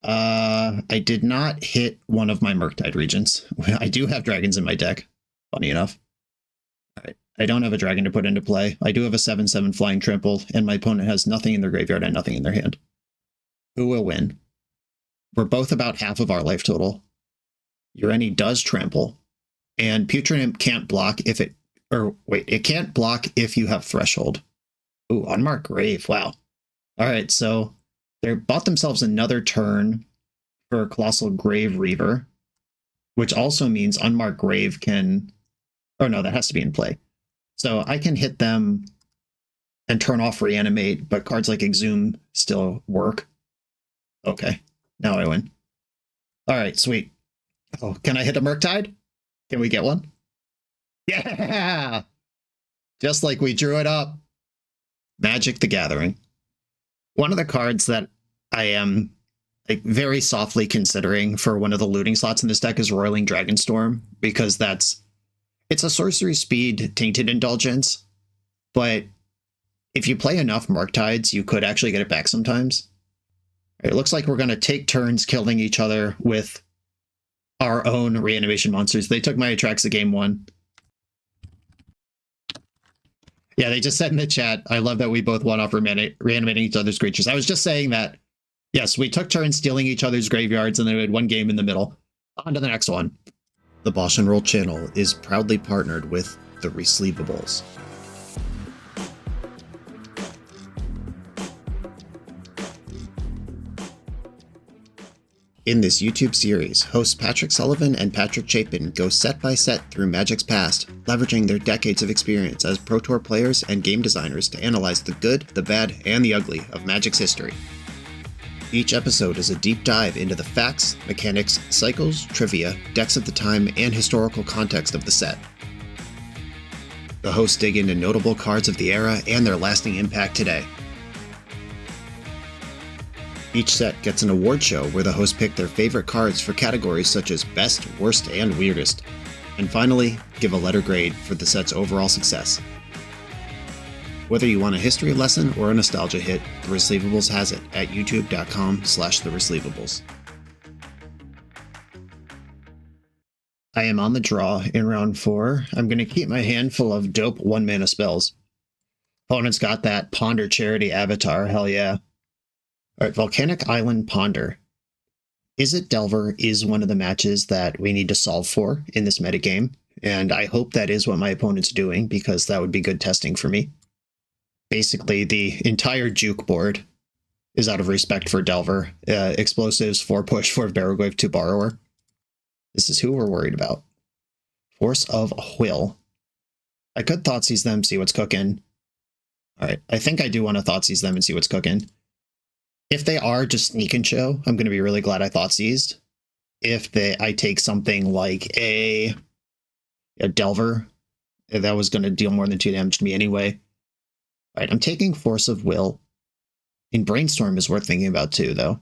I did not hit one of my Murktide regions. I do have dragons in my deck, funny enough. All right. I don't have a dragon to put into play. I do have a 7/7 flying trample, and my opponent has nothing in their graveyard and nothing in their hand. Who will win? We're both about half of our life total. Ureni does trample, and Putrid Imp can't block if it, or wait, it can't block if you have Threshold. Ooh, Unmarked Grave, wow. All right, so they bought themselves another turn for Colossal Grave Reaver, which also means Unmarked Grave can, oh no, that has to be in play. So I can hit them and turn off Reanimate, but cards like Exhume still work. Okay, now I win. All right, sweet. Oh, can I hit a Murktide? Can we get one? Yeah! Just like we drew it up. Magic the Gathering. One of the cards that I am like very softly considering for one of the looting slots in this deck is Roiling Dragonstorm, because it's a sorcery speed tainted indulgence, but if you play enough Murktides, you could actually get it back sometimes. It looks like we're going to take turns killing each other with our own reanimation monsters. They took my Atraxa game 1. Yeah, they just said in the chat, I love that we both won off reanimating each other's creatures. I was just saying that, yes, we took turns stealing each other's graveyards, and then we had one game in the middle. On to the next one. The BoshNRoll channel is proudly partnered with the Resleevables. In this YouTube series, hosts Patrick Sullivan and Patrick Chapin go set by set through Magic's past, leveraging their decades of experience as Pro Tour players and game designers to analyze the good, the bad, and the ugly of Magic's history. Each episode is a deep dive into the facts, mechanics, cycles, trivia, decks of the time, and historical context of the set. The hosts dig into notable cards of the era and their lasting impact today. Each set gets an award show where the hosts pick their favorite cards for categories such as Best, Worst, and Weirdest. And finally, give a letter grade for the set's overall success. Whether you want a history lesson or a nostalgia hit, The Resleevables has it at youtube.com/theresleevables. I am on the draw in round 4. I'm going to keep my hand full of dope 1-mana spells. Opponent's got that Ponder Charity avatar, hell yeah. Alright, Volcanic Island Ponder. Izzet Delver is one of the matches that we need to solve for in this metagame, and I hope that is what my opponent's doing, because that would be good testing for me. Basically, the entire juke board is out of respect for Delver. Explosives, 4 push, 4 Barrowgrave, 2 Borrower. This is who we're worried about. Force of Will. I could Thoughtseize them, see what's cooking. Alright, I think I do want to Thoughtseize them and see what's cooking. If they are just sneak and show, I'm going to be really glad I Thoughtseized. If I take something like a Delver, that was going to deal more than 2 damage to me anyway. Alright, I'm taking Force of Will. And Brainstorm is worth thinking about too, though.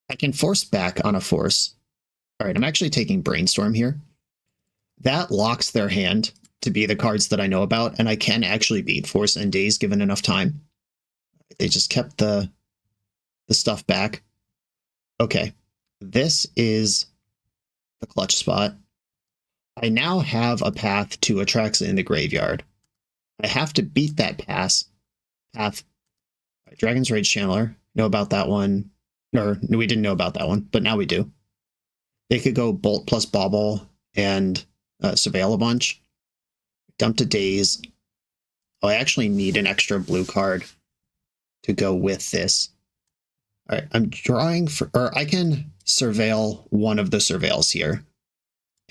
I can force back on a force. Alright, I'm actually taking Brainstorm here. That locks their hand to be the cards that I know about, and I can actually beat Force and Daze given enough time. They just kept the stuff back. Okay, this is the clutch spot. I now have a path to Atraxa in the graveyard. I have to beat that path. Dragon's Rage Channeler, know about that one. Or, we didn't know about that one, but now we do. They could go Bolt plus Bauble and Surveil a bunch. Dump to Daze. Oh, I actually need an extra blue card to go with this. Alright, I'm drawing for, or I can Surveil one of the Surveils here.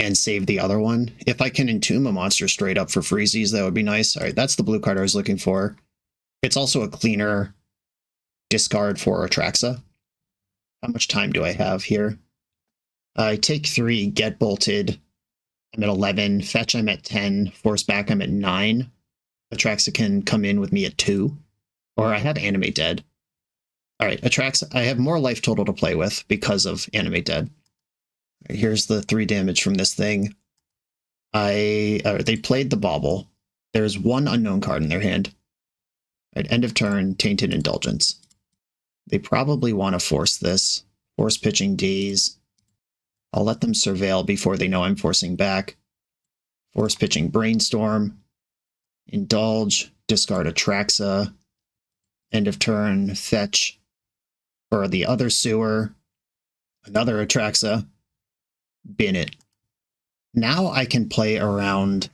and save the other one. If I can entomb a monster straight up for freezies, that would be nice. All right, that's the blue card I was looking for. It's also a cleaner discard for Atraxa. How much time do I have here? I take 3, get bolted. I'm at 11. Fetch, I'm at 10. Force back, I'm at 9. Atraxa can come in with me at 2. Or I have Animate Dead. All right, Atraxa, I have more life total to play with because of Animate Dead. Right, here's the 3 damage from this thing. They played the Bauble. There's 1 unknown card in their hand. At end of turn, Tainted Indulgence. They probably want to force this. Force pitching Daze. I'll let them surveil before they know I'm forcing back. Force pitching Brainstorm. Indulge. Discard Atraxa. End of turn, fetch. For the other sewer. Another Atraxa. Bin it. Now I can play around.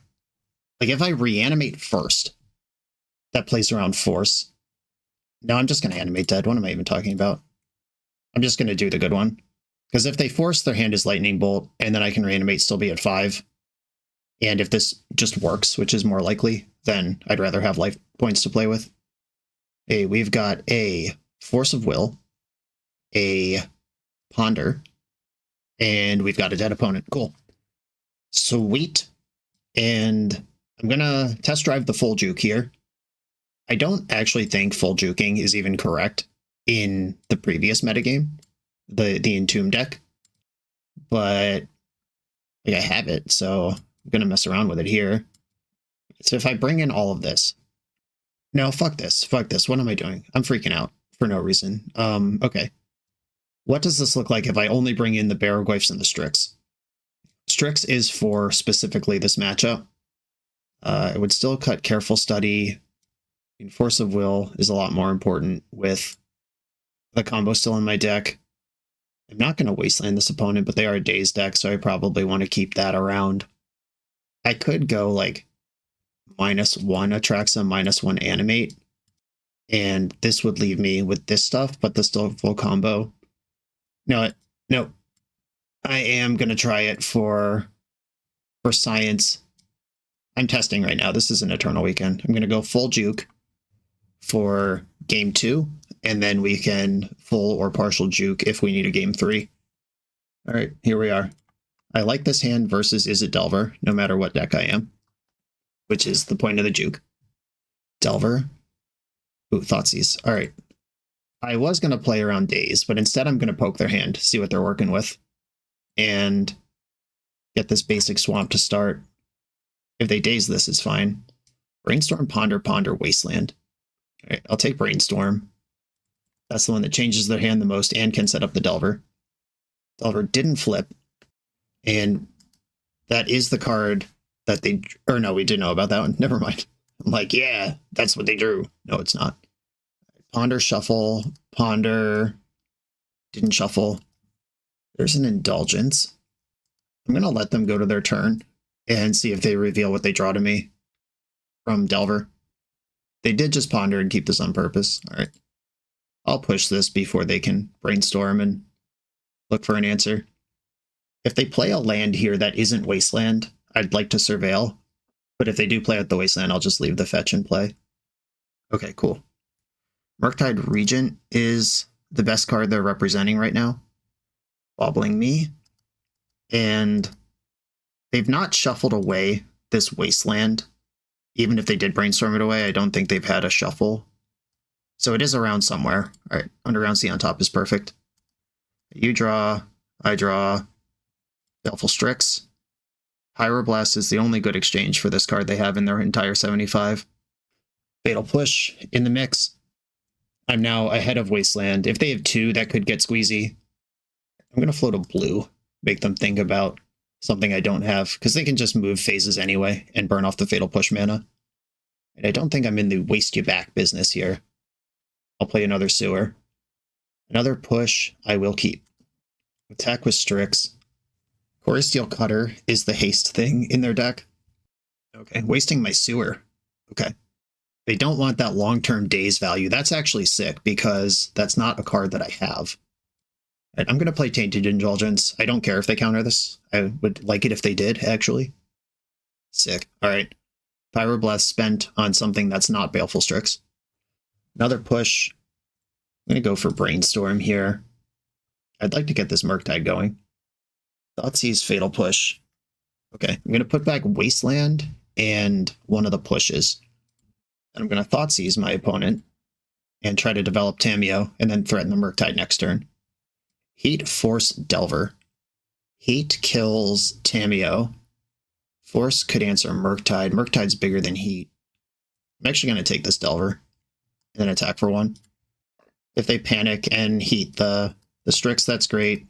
Like if I reanimate first, that plays around force. No, I'm just going to animate dead. What am I even talking about? I'm just going to do the good one. Because if they force, their hand is Lightning Bolt, and then I can reanimate, still be at 5. And if this just works, which is more likely, then I'd rather have life points to play with. Hey, we've got a Force of Will, a Ponder, and we've got a dead opponent. Cool. Sweet. And I'm going to test drive the full juke here. I don't actually think full juking is even correct in the previous metagame, the Entomb deck, but like I have it, so I'm going to mess around with it here. So if I bring in all of this, no, fuck this, what am I doing? I'm freaking out for no reason. Okay. What does this look like if I only bring in the Barrowglyphs and the Strix? Strix is for specifically this matchup. It would still cut Careful Study. Force of Will is a lot more important with the combo still in my deck. I'm not going to wasteland this opponent, but they are a Daze deck, so I probably want to keep that around. I could go like -1 Atraxa, -1 Animate, and this would leave me with this stuff, but the still full combo. No, I am going to try it for science. I'm testing right now. This is an Eternal Weekend. I'm going to go full juke for game 2, and then we can full or partial juke if we need a game 3. All right, here we are. I like this hand versus Izzet Delver, no matter what deck I am, which is the point of the juke. Delver. Ooh, Thoughtseize. All right. I was going to play around Daze, but instead I'm going to poke their hand, see what they're working with, and get this basic swamp to start. If they Daze this, it's fine. Brainstorm, Ponder, Ponder, Wasteland. All right, I'll take Brainstorm. That's the one that changes their hand the most and can set up the Delver. Delver didn't flip. And that is the card that they... Or no, we didn't know about that one. Never mind. I'm like, yeah, that's what they drew. No, it's not. Ponder, Shuffle. Ponder. Didn't shuffle. There's an Indulgence. I'm going to let them go to their turn and see if they reveal what they draw to me from Delver. They did just Ponder and keep this on purpose. All right. I'll push this before they can brainstorm and look for an answer. If they play a land here that isn't Wasteland, I'd like to surveil. But if they do play at the Wasteland, I'll just leave the fetch and play. Okay, cool. Murktide Regent is the best card they're representing right now. Wobbling me. And they've not shuffled away this Wasteland. Even if they did brainstorm it away, I don't think they've had a shuffle. So it is around somewhere. All right, Underground Sea on top is perfect. You draw, I draw. Baleful Strix. Pyroblast is the only good exchange for this card they have in their entire 75. Fatal Push in the mix. I'm now ahead of Wasteland. If they have 2, that could get squeezy. I'm going to float a blue, make them think about something I don't have, because they can just move phases anyway and burn off the Fatal Push mana. And I don't think I'm in the waste you back business here. I'll play another sewer. Another push I will keep. Attack with Strix. Core Steel Cutter is the haste thing in their deck. Okay, wasting my sewer. Okay. They don't want that long-term daze value. That's actually sick because that's not a card that I have. Right, I'm going to play Tainted Indulgence. I don't care if they counter this. I would like it if they did, actually. Sick. All right. Pyroblast spent on something that's not Baleful Strix. Another push. I'm going to go for Brainstorm here. I'd like to get this Murktide going. Thoughtseize Fatal Push. Okay, I'm going to put back Wasteland and one of the pushes. And I'm going to Thoughtseize my opponent and try to develop Tamiyo and then threaten the Murktide next turn. Heat Force Delver. Heat kills Tamiyo. Force could answer Murktide. Murktide's bigger than Heat. I'm actually going to take this Delver and then attack for one. If they panic and heat the Strix, that's great.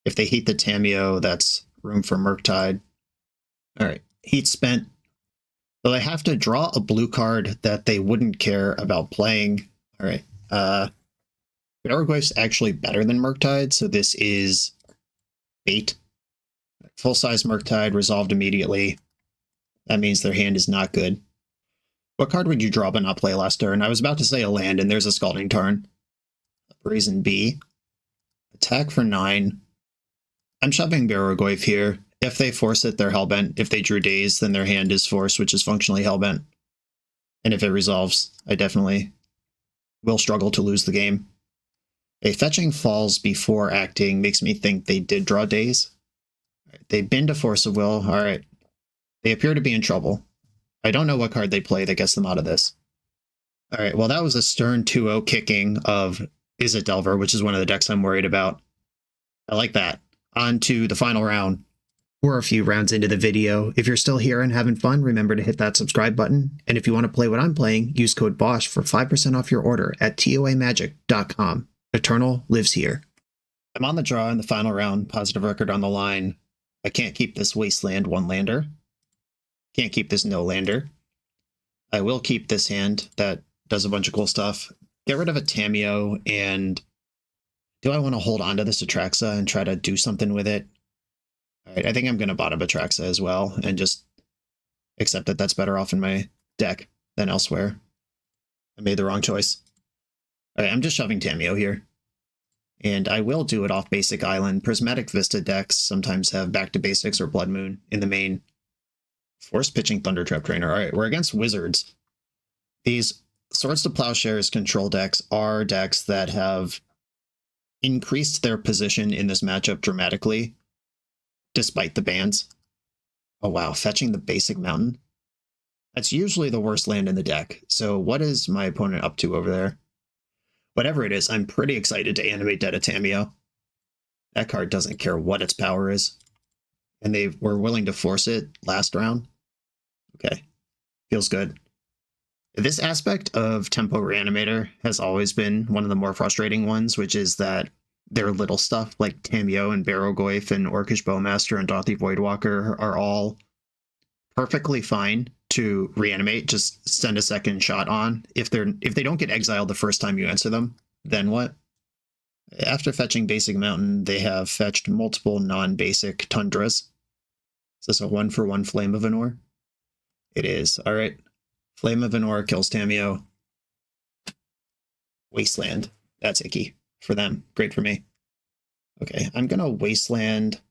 If they heat the Tamiyo, that's room for Murktide. All right, Heat spent. So they have to draw a blue card that they wouldn't care about playing. All right. Barrowglyph's actually better than Murktide, so this is bait. Full-size Murktide resolved immediately. That means their hand is not good. What card would you draw but not play last turn? I was about to say a land, and there's a Scalding Tarn. Reason B. Attack for 9. I'm shoving Barrowglyph here. If they force it, they're Hellbent. If they drew Daze, then their hand is Force, which is functionally Hellbent. And if it resolves, I definitely will struggle to lose the game. A fetching falls before acting makes me think they did draw Daze. They bin to Force of Will. All right. They appear to be in trouble. I don't know what card they play that gets them out of this. All right, well, that was a stern 2-0 kicking of Izzet Delver, which is one of the decks I'm worried about. I like that. On to the final round. We're a few rounds into the video. If you're still here and having fun, remember to hit that subscribe button. And if you want to play what I'm playing, use code BOSH for 5% off your order at toamagic.com. Eternal lives here. I'm on the draw in the final round, positive record on the line. I can't keep this Wasteland one-lander. Can't keep this no-lander. I will keep this hand that does a bunch of cool stuff. Get rid of a Tamiyo, and do I want to hold on to this Atraxa and try to do something with it? All right, I think I'm going to bottom Atraxa as well and just accept that that's better off in my deck than elsewhere. I made the wrong choice. All right, I'm just shoving Tamiyo here. And I will do it off Basic Island. Prismatic Vista decks sometimes have Back to Basics or Blood Moon in the main. Force pitching Thundertrap Trainer. All right, we're against Wizards. These Swords to Plowshares control decks are decks that have increased their position in this matchup dramatically, despite the bans. Oh wow, fetching the Basic Mountain. That's usually the worst land in the deck. So what is my opponent up to over there? Whatever it is, I'm pretty excited to animate Dead of Tamiyo. That card doesn't care what its power is. And they were willing to force it last round. Okay, feels good. This aspect of Tempo Reanimator has always been one of the more frustrating ones, which is that their little stuff like Tamiyo and Barrowglyph and Orcish Bowmaster and Dothy Voidwalker are all perfectly fine to reanimate, just send a second shot on. If they don't get exiled the first time you answer them, then what? After fetching Basic Mountain, they have fetched multiple non-basic Tundras. Is this a 1-for-1 Flame of Anor? It is. All right. Flame of Anor kills Tamiyo. Wasteland. That's icky for them. Great for me. Okay, I'm going to Wasteland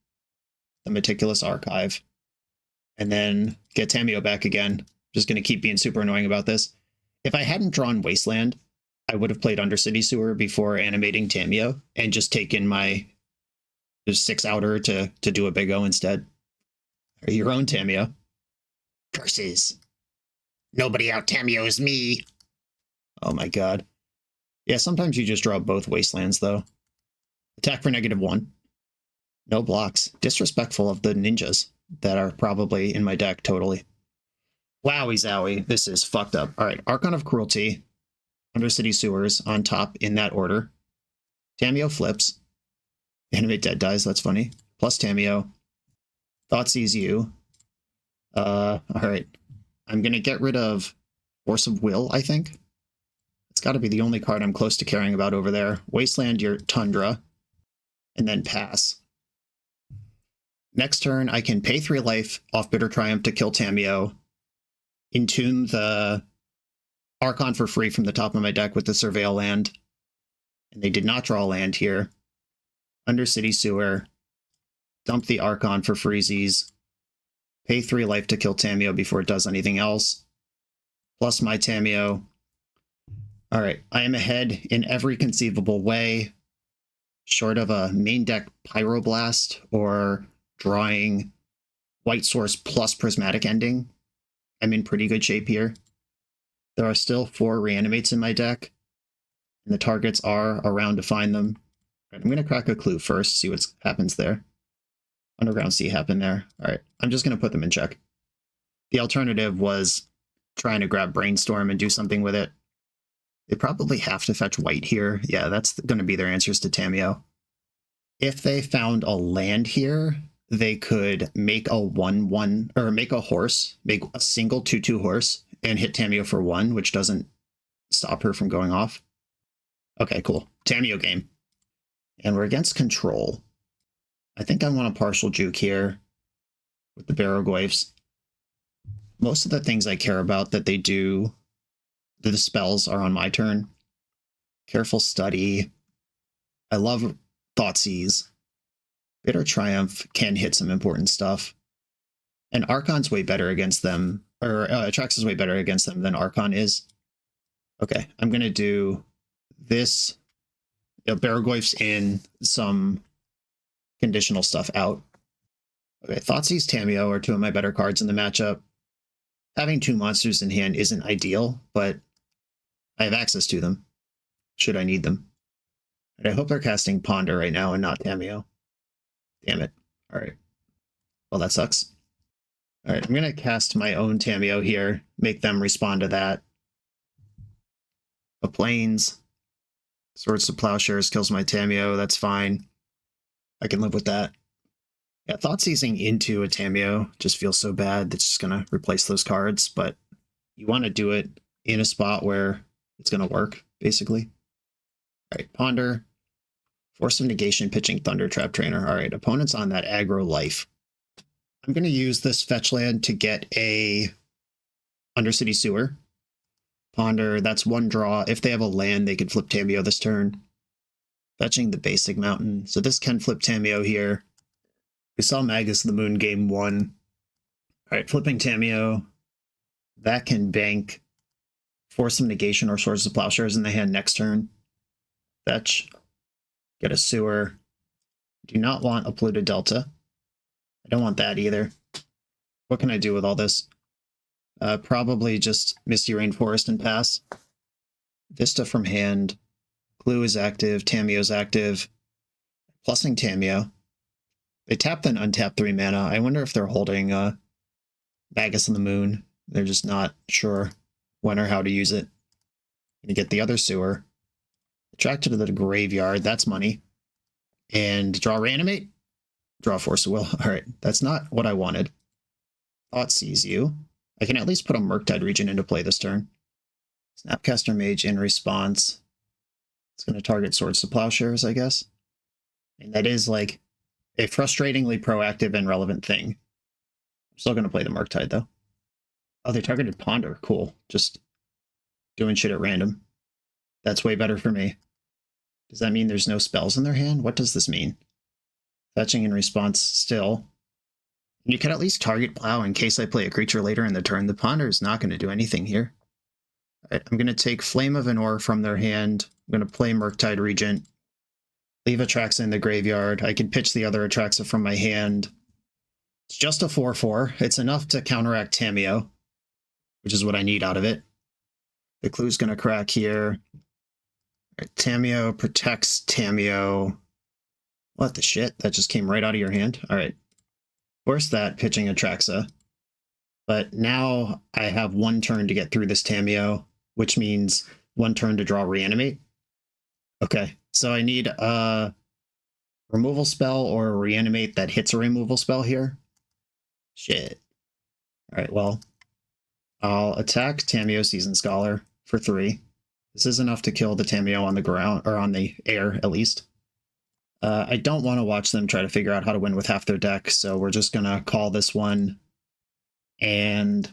the Meticulous Archive and then get Tamiyo back again. Just going to keep being super annoying about this. If I hadn't drawn Wasteland, I would have played Undercity Sewer before animating Tamiyo and just taken my 6-outer to do a Big O instead. Or your own Tamiyo. Curses. Nobody out Tamiyo's me. Oh my god. Yeah, sometimes you just draw both Wastelands, though. Attack for -1. No blocks. Disrespectful of the ninjas that are probably in my deck, totally. Wowie zowie, this is fucked up. Alright, Archon of Cruelty, Undercity Sewers on top in that order. Tamiyo flips. Animate Dead dies, that's funny. Plus Tamiyo. Thoughtseize you. Alright. I'm gonna get rid of Force of Will, I think. It's gotta be the only card I'm close to caring about over there. Wasteland your Tundra. And then pass. Next turn, I can pay 3 life off Bitter Triumph to kill Tamiyo. Entomb the Archon for free from the top of my deck with the Surveil land. And they did not draw a land here. Undercity Sewer, dump the Archon for freezies, pay 3 life to kill Tamiyo before it does anything else, plus my Tamiyo. All right, I am ahead in every conceivable way, short of a main deck Pyroblast or drawing White Source plus Prismatic Ending. I'm in pretty good shape here. There are still 4 Reanimates in my deck, and the targets are around to find them. Right, I'm going to crack a clue first, see what happens there. Underground Sea happened there. All right, I'm just going to put them in check. The alternative was trying to grab Brainstorm and do something with it. They probably have to fetch white here. Yeah, that's going to be their answers to Tamiyo. If they found a land here, they could make a 1/1, or make a horse, make a single 2/2 horse, and hit Tamiyo for 1, which doesn't stop her from going off. Okay, cool. Tamiyo game. And we're against control. I think I want a partial juke here with the Barrowgoyfs. Most of the things I care about that they do, the spells are on my turn. Careful Study. I love Thoughtseize. Bitter Triumph can hit some important stuff. And Archon's way better against them, or Atrax is way better against them than Archon is. Okay, I'm going to do this. Barrowgoyfs in, some conditional stuff out. Okay, Thoughtseize, Tamiyo are 2 of my better cards in the matchup. Having 2 monsters in hand isn't ideal, but I have access to them, should I need them. And I hope they're casting Ponder right now and not Tamiyo. Damn it. Alright. Well, that sucks. Alright, I'm going to cast my own Tamiyo here, make them respond to that. A Plains. Swords to Plowshares kills my Tamiyo, that's fine. I can live with that. Yeah, Thoughtseizing into a Tamiyo just feels so bad that's just going to replace those cards, but you want to do it in a spot where it's going to work, basically. Alright, Ponder. Force of Negation, pitching Thunder Trap Trainer. Alright, opponent's on that aggro life. I'm going to use this fetch land to get a Undercity Sewer. Ponder, that's 1 draw. If they have a land, they could flip Tamiyo this turn. Fetching the basic mountain. So this can flip Tamiyo here. We saw Magus of the Moon game 1. Alright, flipping Tamiyo. That can bank Force of Negation or Swords of Plowshares in the hand next turn. Fetch. Get a Sewer. Do not want a Polluted Delta. I don't want that either. What can I do with all this? Probably just Misty Rainforest and pass. Vista from hand. Clue is active. Tamiyo's active. Plussing Tamiyo. They tap then untap 3 mana. I wonder if they're holding Magus on the Moon. They're just not sure when or how to use it. Gonna get the other Sewer. Attracted to the graveyard. That's money. And draw Reanimate. Draw Force of Will. Alright, that's not what I wanted. Thoughtseize you. I can at least put a Murktide Region into play this turn. Snapcaster Mage in response. It's going to target Swords to Plowshares, I guess. And that is like a frustratingly proactive and relevant thing. I'm still going to play the Murktide though. Oh, they targeted Ponder. Cool. Just doing shit at random. That's way better for me. Does that mean there's no spells in their hand? What does this mean? Fetching in response still. You can at least target Plow in case I play a creature later in the turn. The Ponder is not going to do anything here. Alright, I'm going to take Flame of Anor from their hand. I'm going to play Murktide Regent. Leave Atraxa in the graveyard. I can pitch the other Atraxa from my hand. It's just a 4/4. It's enough to counteract Tamiyo, which is what I need out of it. The Clue's going to crack here. Right, Tamiyo protects Tamiyo. What the shit? That just came right out of your hand? Alright. Force that, pitching Atraxa. But now I have 1 turn to get through this Tamiyo, which means 1 turn to draw Reanimate. Okay, so I need a removal spell or a Reanimate that hits a removal spell here. Shit. Alright, well, I'll attack Tamiyo Seasoned Scholar for 3. This is enough to kill the Tamiyo on the ground, or on the air, at least. I don't want to watch them try to figure out how to win with half their deck, so we're just going to call this one. And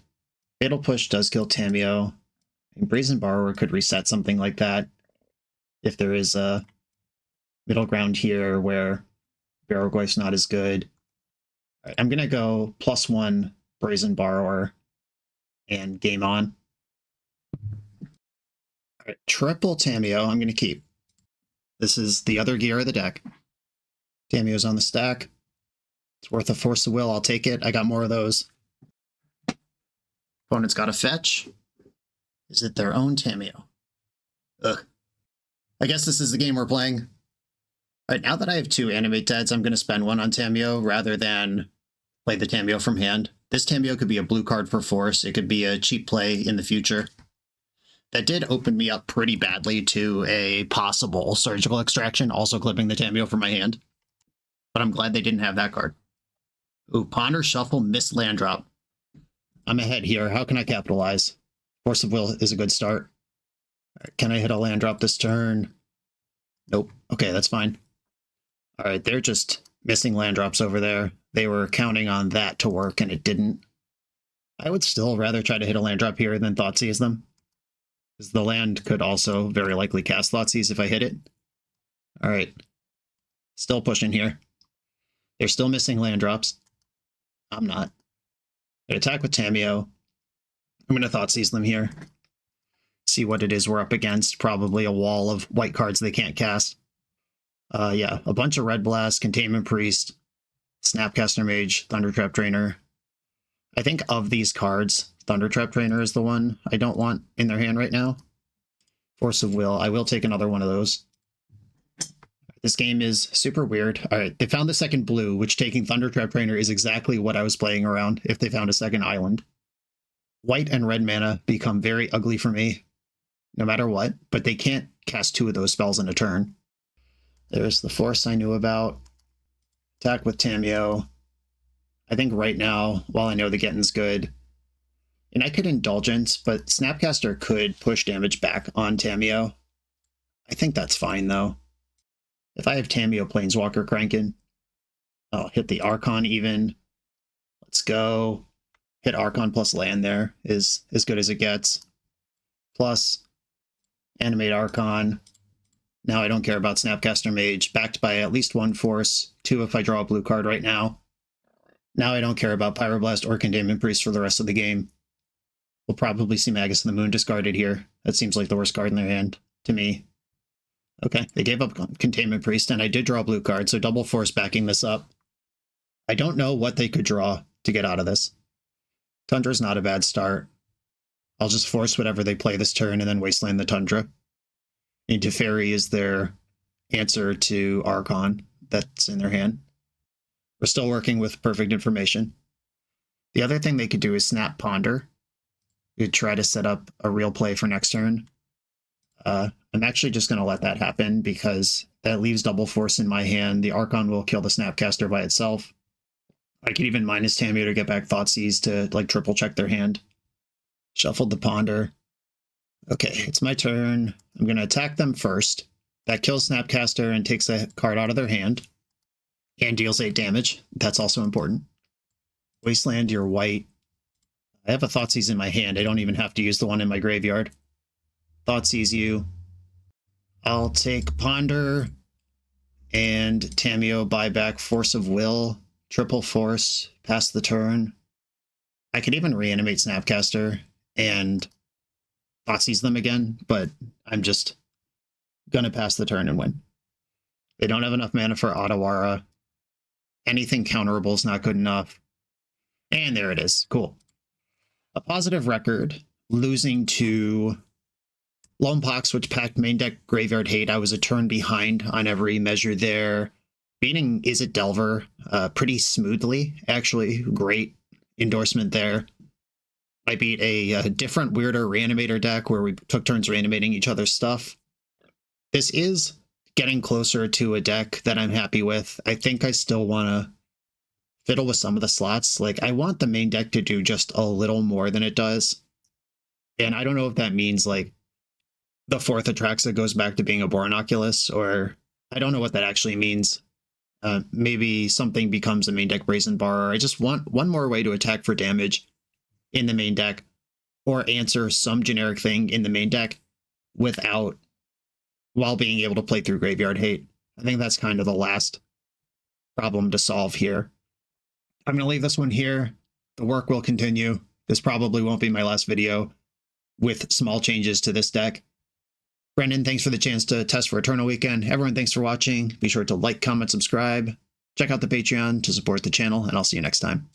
Fatal Push does kill Tamiyo. And Brazen Borrower could reset something like that if there is a middle ground here where Barrowgoyf's not as good. All right, I'm going to go +1 Brazen Borrower and game on. All right, triple Tamiyo I'm going to keep. This is the other gear of the deck. Tamiyo's on the stack. It's worth a Force of Will. I'll take it. I got more of those. Opponent's got a fetch. Is it their own Tamiyo? Ugh. I guess this is the game we're playing. All right, now that I have 2 Animate Deads, I'm going to spend 1 on Tamiyo rather than play the Tamiyo from hand. This Tamiyo could be a blue card for Force. It could be a cheap play in the future. That did open me up pretty badly to a possible Surgical Extraction, also clipping the Tamiyo from my hand. But I'm glad they didn't have that card. Ooh, Ponder, Shuffle, Miss Land Drop. I'm ahead here. How can I capitalize? Force of Will is a good start. Right, can I hit a land drop this turn? Nope. Okay, that's fine. All right, they're just missing land drops over there. They were counting on that to work, and it didn't. I would still rather try to hit a land drop here than Thoughtseize them, because the land could also very likely cast Thoughtseize if I hit it. All right. Still pushing here. They're still missing land drops. I'm not. They attack with Tamiyo. I'm going to Thoughtseize them here. See what it is we're up against. Probably a wall of white cards they can't cast. Yeah, a bunch of Red Blast, Containment Priest, Snapcaster Mage, Thundertrap Trainer. I think of these cards, Thundertrap Trainer is the one I don't want in their hand right now. Force of Will, I will take another one of those. This game is super weird. All right, they found the second blue, which taking Thundertrap Trainer is exactly what I was playing around if they found a second island. White and red mana become very ugly for me, no matter what, but they can't cast 2 of those spells in a turn. There's the Force I knew about. Attack with Tamiyo. I think right now, while I know the getting's good, and I could Indulgence, but Snapcaster could push damage back on Tamiyo. I think that's fine, though. If I have Tamiyo Planeswalker cranking, I'll hit the Archon even. Let's go. Hit Archon plus land there is as good as it gets. Plus, Animate Archon. Now I don't care about Snapcaster Mage, backed by at least 1 Force, 2 if I draw a blue card right now. Now I don't care about Pyroblast or Containment Priest for the rest of the game. We'll probably see Magus of the Moon discarded here. That seems like the worst card in their hand, to me. Okay, they gave up Containment Priest, and I did draw a blue card, so double Force backing this up. I don't know what they could draw to get out of this. Tundra's not a bad start. I'll just force whatever they play this turn and then Wasteland the Tundra. And Teferi is their answer to Archon that's in their hand. We're still working with perfect information. The other thing they could do is Snap Ponder. You could try to set up a real play for next turn. I'm actually just going to let that happen because that leaves double Force in my hand. The Archon will kill the Snapcaster by itself. I could even minus Tamiyo to get back Thoughtseize to like triple check their hand. Shuffled the Ponder. Okay, it's my turn. I'm going to attack them first. That kills Snapcaster and takes a card out of their hand. And deals 8 damage. That's also important. Wasteland, you're white. I have a Thoughtseize in my hand. I don't even have to use the one in my graveyard. Thoughtseize you. I'll take Ponder and Tamiyo buy back Force of Will. Triple Force, pass the turn. I could even reanimate Snapcaster and Thoughtseize them again, but I'm just gonna pass the turn and win. They don't have enough mana for Otawara. Anything counterable is not good enough. And there it is. Cool. A positive record, losing to Lone Pox, which packed main deck Graveyard Hate. I was a turn behind on every measure there. Beating Is It Delver pretty smoothly, actually. Great endorsement there. I beat a different, weirder Reanimator deck where we took turns reanimating each other's stuff. This is getting closer to a deck that I'm happy with. I think I still want to fiddle with some of the slots. Like, I want the main deck to do just a little more than it does. And I don't know if that means, like, the 4th Atraxa goes back to being a Borinoculus, or I don't know what that actually means. Maybe something becomes a main deck Brazen Bar. I just want one more way to attack for damage in the main deck, or answer some generic thing in the main deck while being able to play through Graveyard Hate. I think that's kind of the last problem to solve here. I'm going to leave this one here. The work will continue. This probably won't be my last video with small changes to this deck. Brendan, thanks for the chance to test for Eternal Weekend. Everyone, thanks for watching. Be sure to like, comment, subscribe. Check out the Patreon to support the channel, and I'll see you next time.